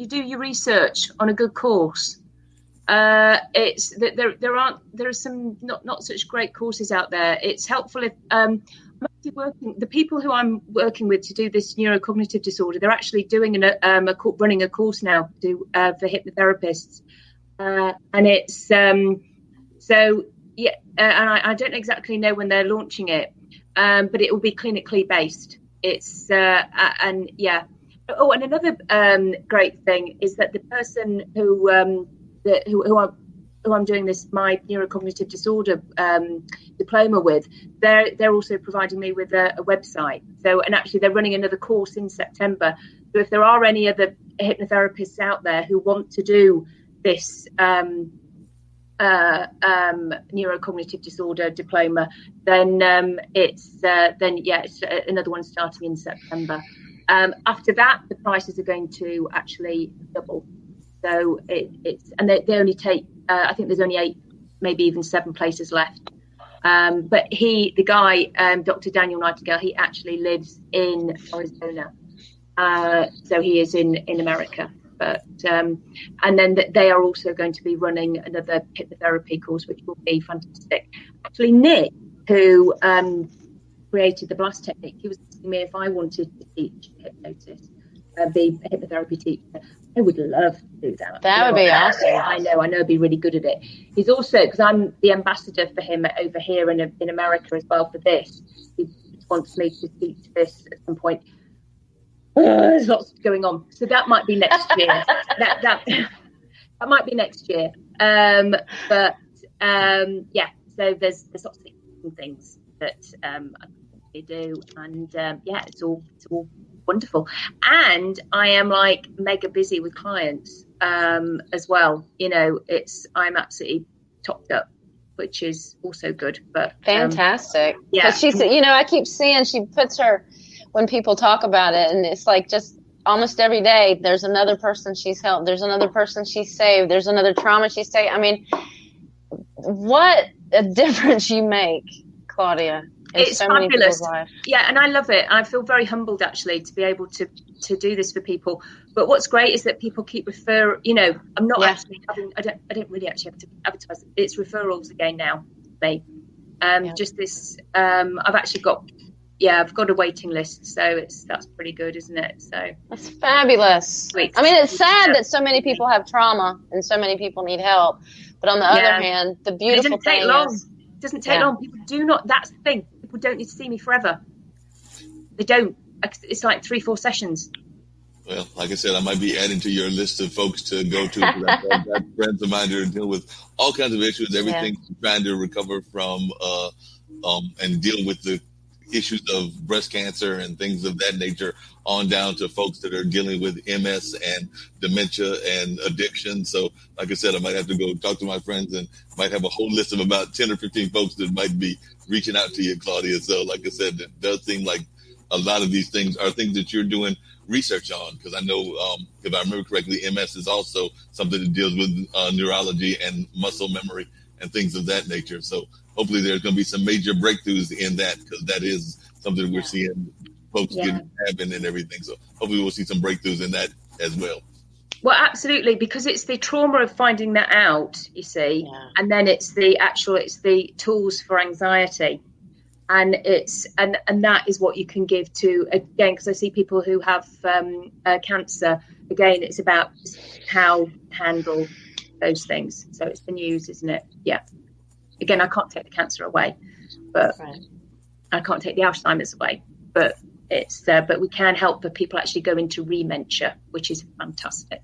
do your research on a good course. It's that there are some not such great courses out there. It's helpful if the people who I'm working with to do this neurocognitive disorder, they're actually doing running a course now for hypnotherapists, and it's and I don't exactly know when they're launching it, but it will be clinically based. It's and yeah. Oh, and another great thing is that the person who I'm doing my neurocognitive disorder diploma with, they're also providing me with a website. So, and actually they're running another course in September. So if there are any other hypnotherapists out there who want to do this neurocognitive disorder diploma, then it's another one starting in September. After that, the prices are going to actually double. So it's they only take I think there's only 8, maybe even 7 places left. But the guy, Dr. Daniel Nightingale, he actually lives in Arizona, so he is in America. But and then they are also going to be running another hypnotherapy course, which will be fantastic. Actually, Nick, who created the blast technique, he was asking me if I wanted to teach hypnosis, be a hypnotherapy teacher. I would love to do that. That would be awesome. I know I'd be really good at it. He's also, because I'm the ambassador for him over here in America as well for this. He wants me to teach this at some point. There's lots going on, so that might be next year. that might be next year. But yeah. So there's lots of things that I do, and it's all wonderful. And I am like mega busy with clients as well. I'm absolutely topped up, which is also good. But fantastic. Yeah, she's I keep seeing she puts when people talk about it, and it's like just almost every day there's another person she's helped, there's another person she's saved, there's another trauma she's saved. I mean, what a difference you make, Claudia. It's so fabulous. Yeah, and I love it. I feel very humbled actually to be able to do this for people. But what's great is that people keep referring. I'm not actually having. I don't really actually have to advertise. It's referrals again now. Just this. I've actually got. Yeah, I've got a waiting list, so that's pretty good, isn't it? So that's fabulous. Sweet. I mean, it's sad that so many people have trauma and so many people need help. But on the other hand, the beautiful thing is. It doesn't take long. People do not. That's the thing. People don't need to see me forever. They don't. It's like 3-4 sessions. Well, like I said, I might be adding to your list of folks to go to. I've got friends of mine that deal with all kinds of issues, everything trying to recover from and deal with the issues of breast cancer and things of that nature, on down to folks that are dealing with MS and dementia and addiction. So like I said, I might have to go talk to my friends and might have a whole list of about 10 or 15 folks that might be reaching out to you, Claudia. So like I said, it does seem like a lot of these things are things that you're doing research on, because I know, if I remember correctly, MS is also something that deals with neurology and muscle memory and things of that nature. So hopefully there's going to be some major breakthroughs in that, because that is something that we're seeing folks getting happen and everything. So hopefully we'll see some breakthroughs in that as well. Well, absolutely, because it's the trauma of finding that out, you see, and then it's the tools for anxiety. And and that is what you can give to, again, because I see people who have cancer. Again, it's about how to handle those things. So it's the news, isn't it? Yeah. Again, I can't take the cancer away, but I can't take the Alzheimer's away. But it's but we can help the people actually go into rementia, which is fantastic.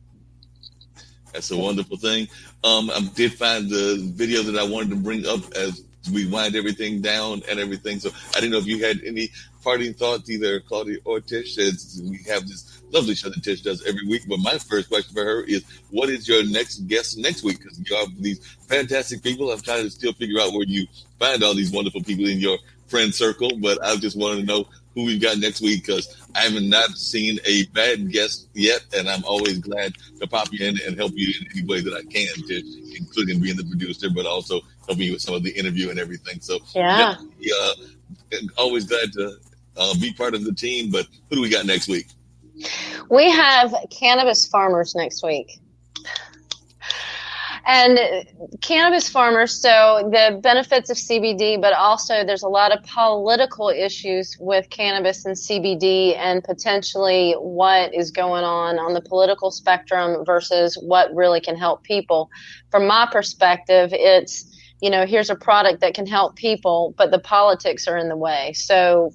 That's a wonderful thing. I did find the video that I wanted to bring up as we wind everything down and everything. So I didn't know if you had any parting thoughts, either Claudia or Tish, as we have this lovely show that Tish does every week. But my first question for her is, what is your next guest next week? Because you have these fantastic people. I'm trying to still figure out where you find all these wonderful people in your friend circle. But I just wanted to know who we've got next week, because I haven't not seen a bad guest yet, and I'm always glad to pop you in and help you in any way that I can, Tish, including being the producer, but also helping you with some of the interview and everything. So Yeah. always glad to be part of the team. But who do we got next week? We have cannabis farmers next week. And cannabis farmers, so the benefits of CBD, but also there's a lot of political issues with cannabis and CBD, and potentially what is going on the political spectrum versus what really can help people. From my perspective, it's, here's a product that can help people, but the politics are in the way. So,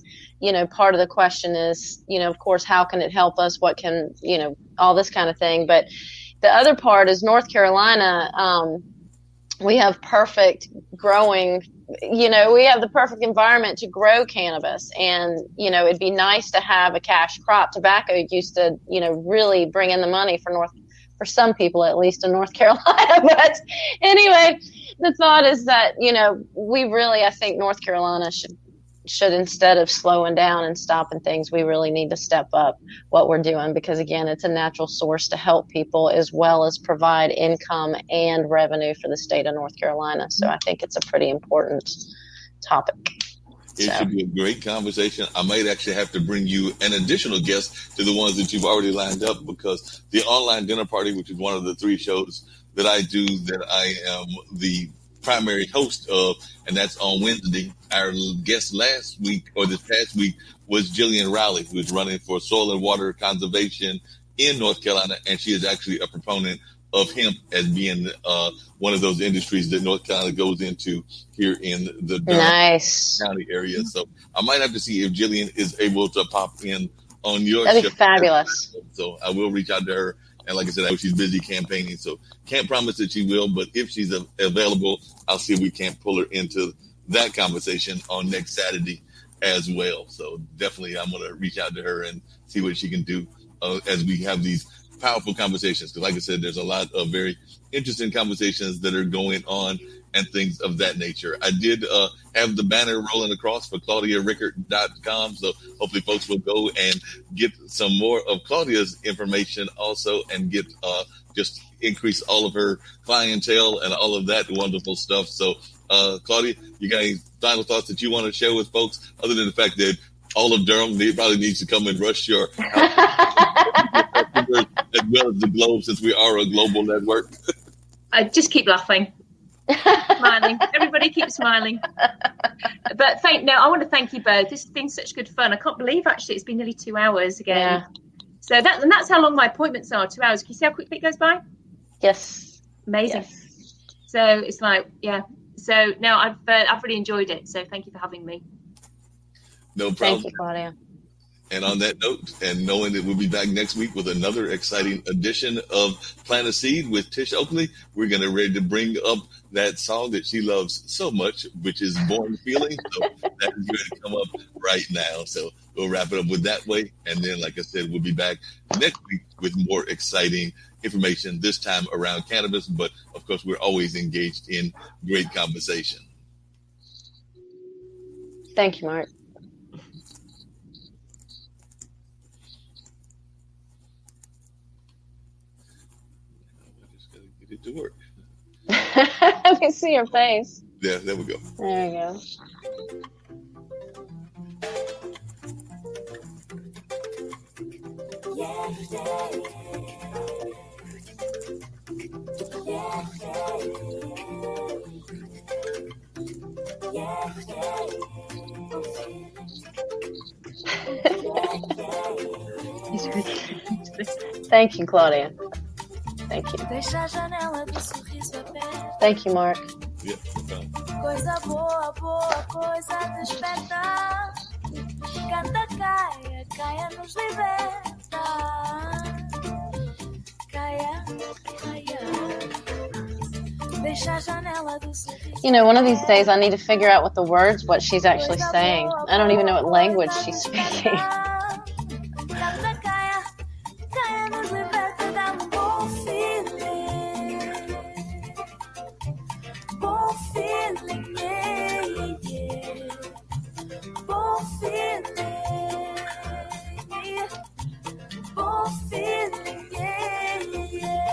part of the question is, of course, how can it help us? What can, all this kind of thing. But the other part is North Carolina. We have perfect growing, we have the perfect environment to grow cannabis. And, it'd be nice to have a cash crop. Tobacco used to, really bring in the money for some people, at least in North Carolina. But anyway, the thought is that, I think North Carolina should, instead of slowing down and stopping things, we really need to step up what we're doing, because again, it's a natural source to help people as well as provide income and revenue for the state of North Carolina. So I think it's a pretty important topic. It should be a great conversation. I might actually have to bring you an additional guest to the ones that you've already lined up, because the Online Dinner Party, which is one of the 3 shows that I do, that I am the primary host of, and that's on Wednesday. Our guest last week, or this past week, was Jillian Riley, who is running for soil and water conservation in North Carolina, and she is actually a proponent of hemp as being one of those industries that North Carolina goes into here in the Durham County area. So I might have to see if Jillian is able to pop in on your show. That'd be fabulous. So I will reach out to her. And like I said, I know she's busy campaigning, so can't promise that she will. But if she's available, I'll see if we can't pull her into that conversation on next Saturday as well. So definitely I'm going to reach out to her and see what she can do as we have these powerful conversations. Because like I said, there's a lot of very interesting conversations that are going on and things of that nature. I did have the banner rolling across for ClaudiaRickard.com, so hopefully folks will go and get some more of Claudia's information also, and get just increase all of her clientele and all of that wonderful stuff. So Claudia, you got any final thoughts that you want to share with folks, other than the fact that all of Durham probably needs to come and rush your as well as the globe, since we are a global network? I just keep laughing. Smiling. Everybody keep smiling. But I want to thank you both. This has been such good fun. I can't believe actually it's been nearly 2 hours again. Yeah. So that's how long my appointments are, 2 hours. Can you see how quickly it goes by? Yes. Amazing. Yes. So it's like, yeah. So no, I've really enjoyed it. So thank you for having me. No problem. Thank you, Claudia. And on that note, and knowing that we'll be back next week with another exciting edition of Plant a Seed with Tish Oakley, we're going to ready to bring up that song that she loves so much, which is Born Feeling. So that is going to come up right now. So we'll wrap it up with that way. And then, like I said, we'll be back next week with more exciting information, this time around cannabis. But of course, we're always engaged in great conversation. Thank you, Mark. It to work. Let me see your face. Yeah, there we go. There we go. Thank you, Claudia. Thank you. Thank you, Mark. Yeah, Coisa boa, boa coisa desperta. Canta, caia, caia nos liberta. Caia, caia. Fecha a janela do sorriso. You know, one of these days I need to figure out what she's actually saying. I don't even know what language she's speaking. Caia nos liberta, dá bom feeling. Bom feeling, yeah, yeah. Bom feeling. Bom feeling, yeah, yeah.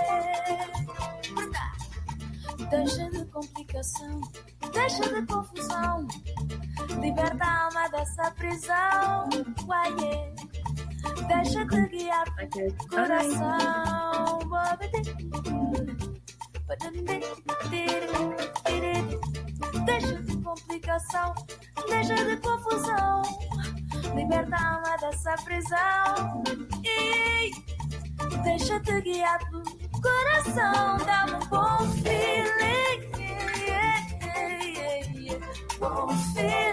Deixa de complicação, deixa de confusão. Liberta a alma dessa prisão. Uai, yeah. Deixa de guiar o coração. Deixa de complicação, deixa de confusão. Liberta a alma dessa prisão. Deixa de guiar o coração. Dá bom feeling. Bom feeling.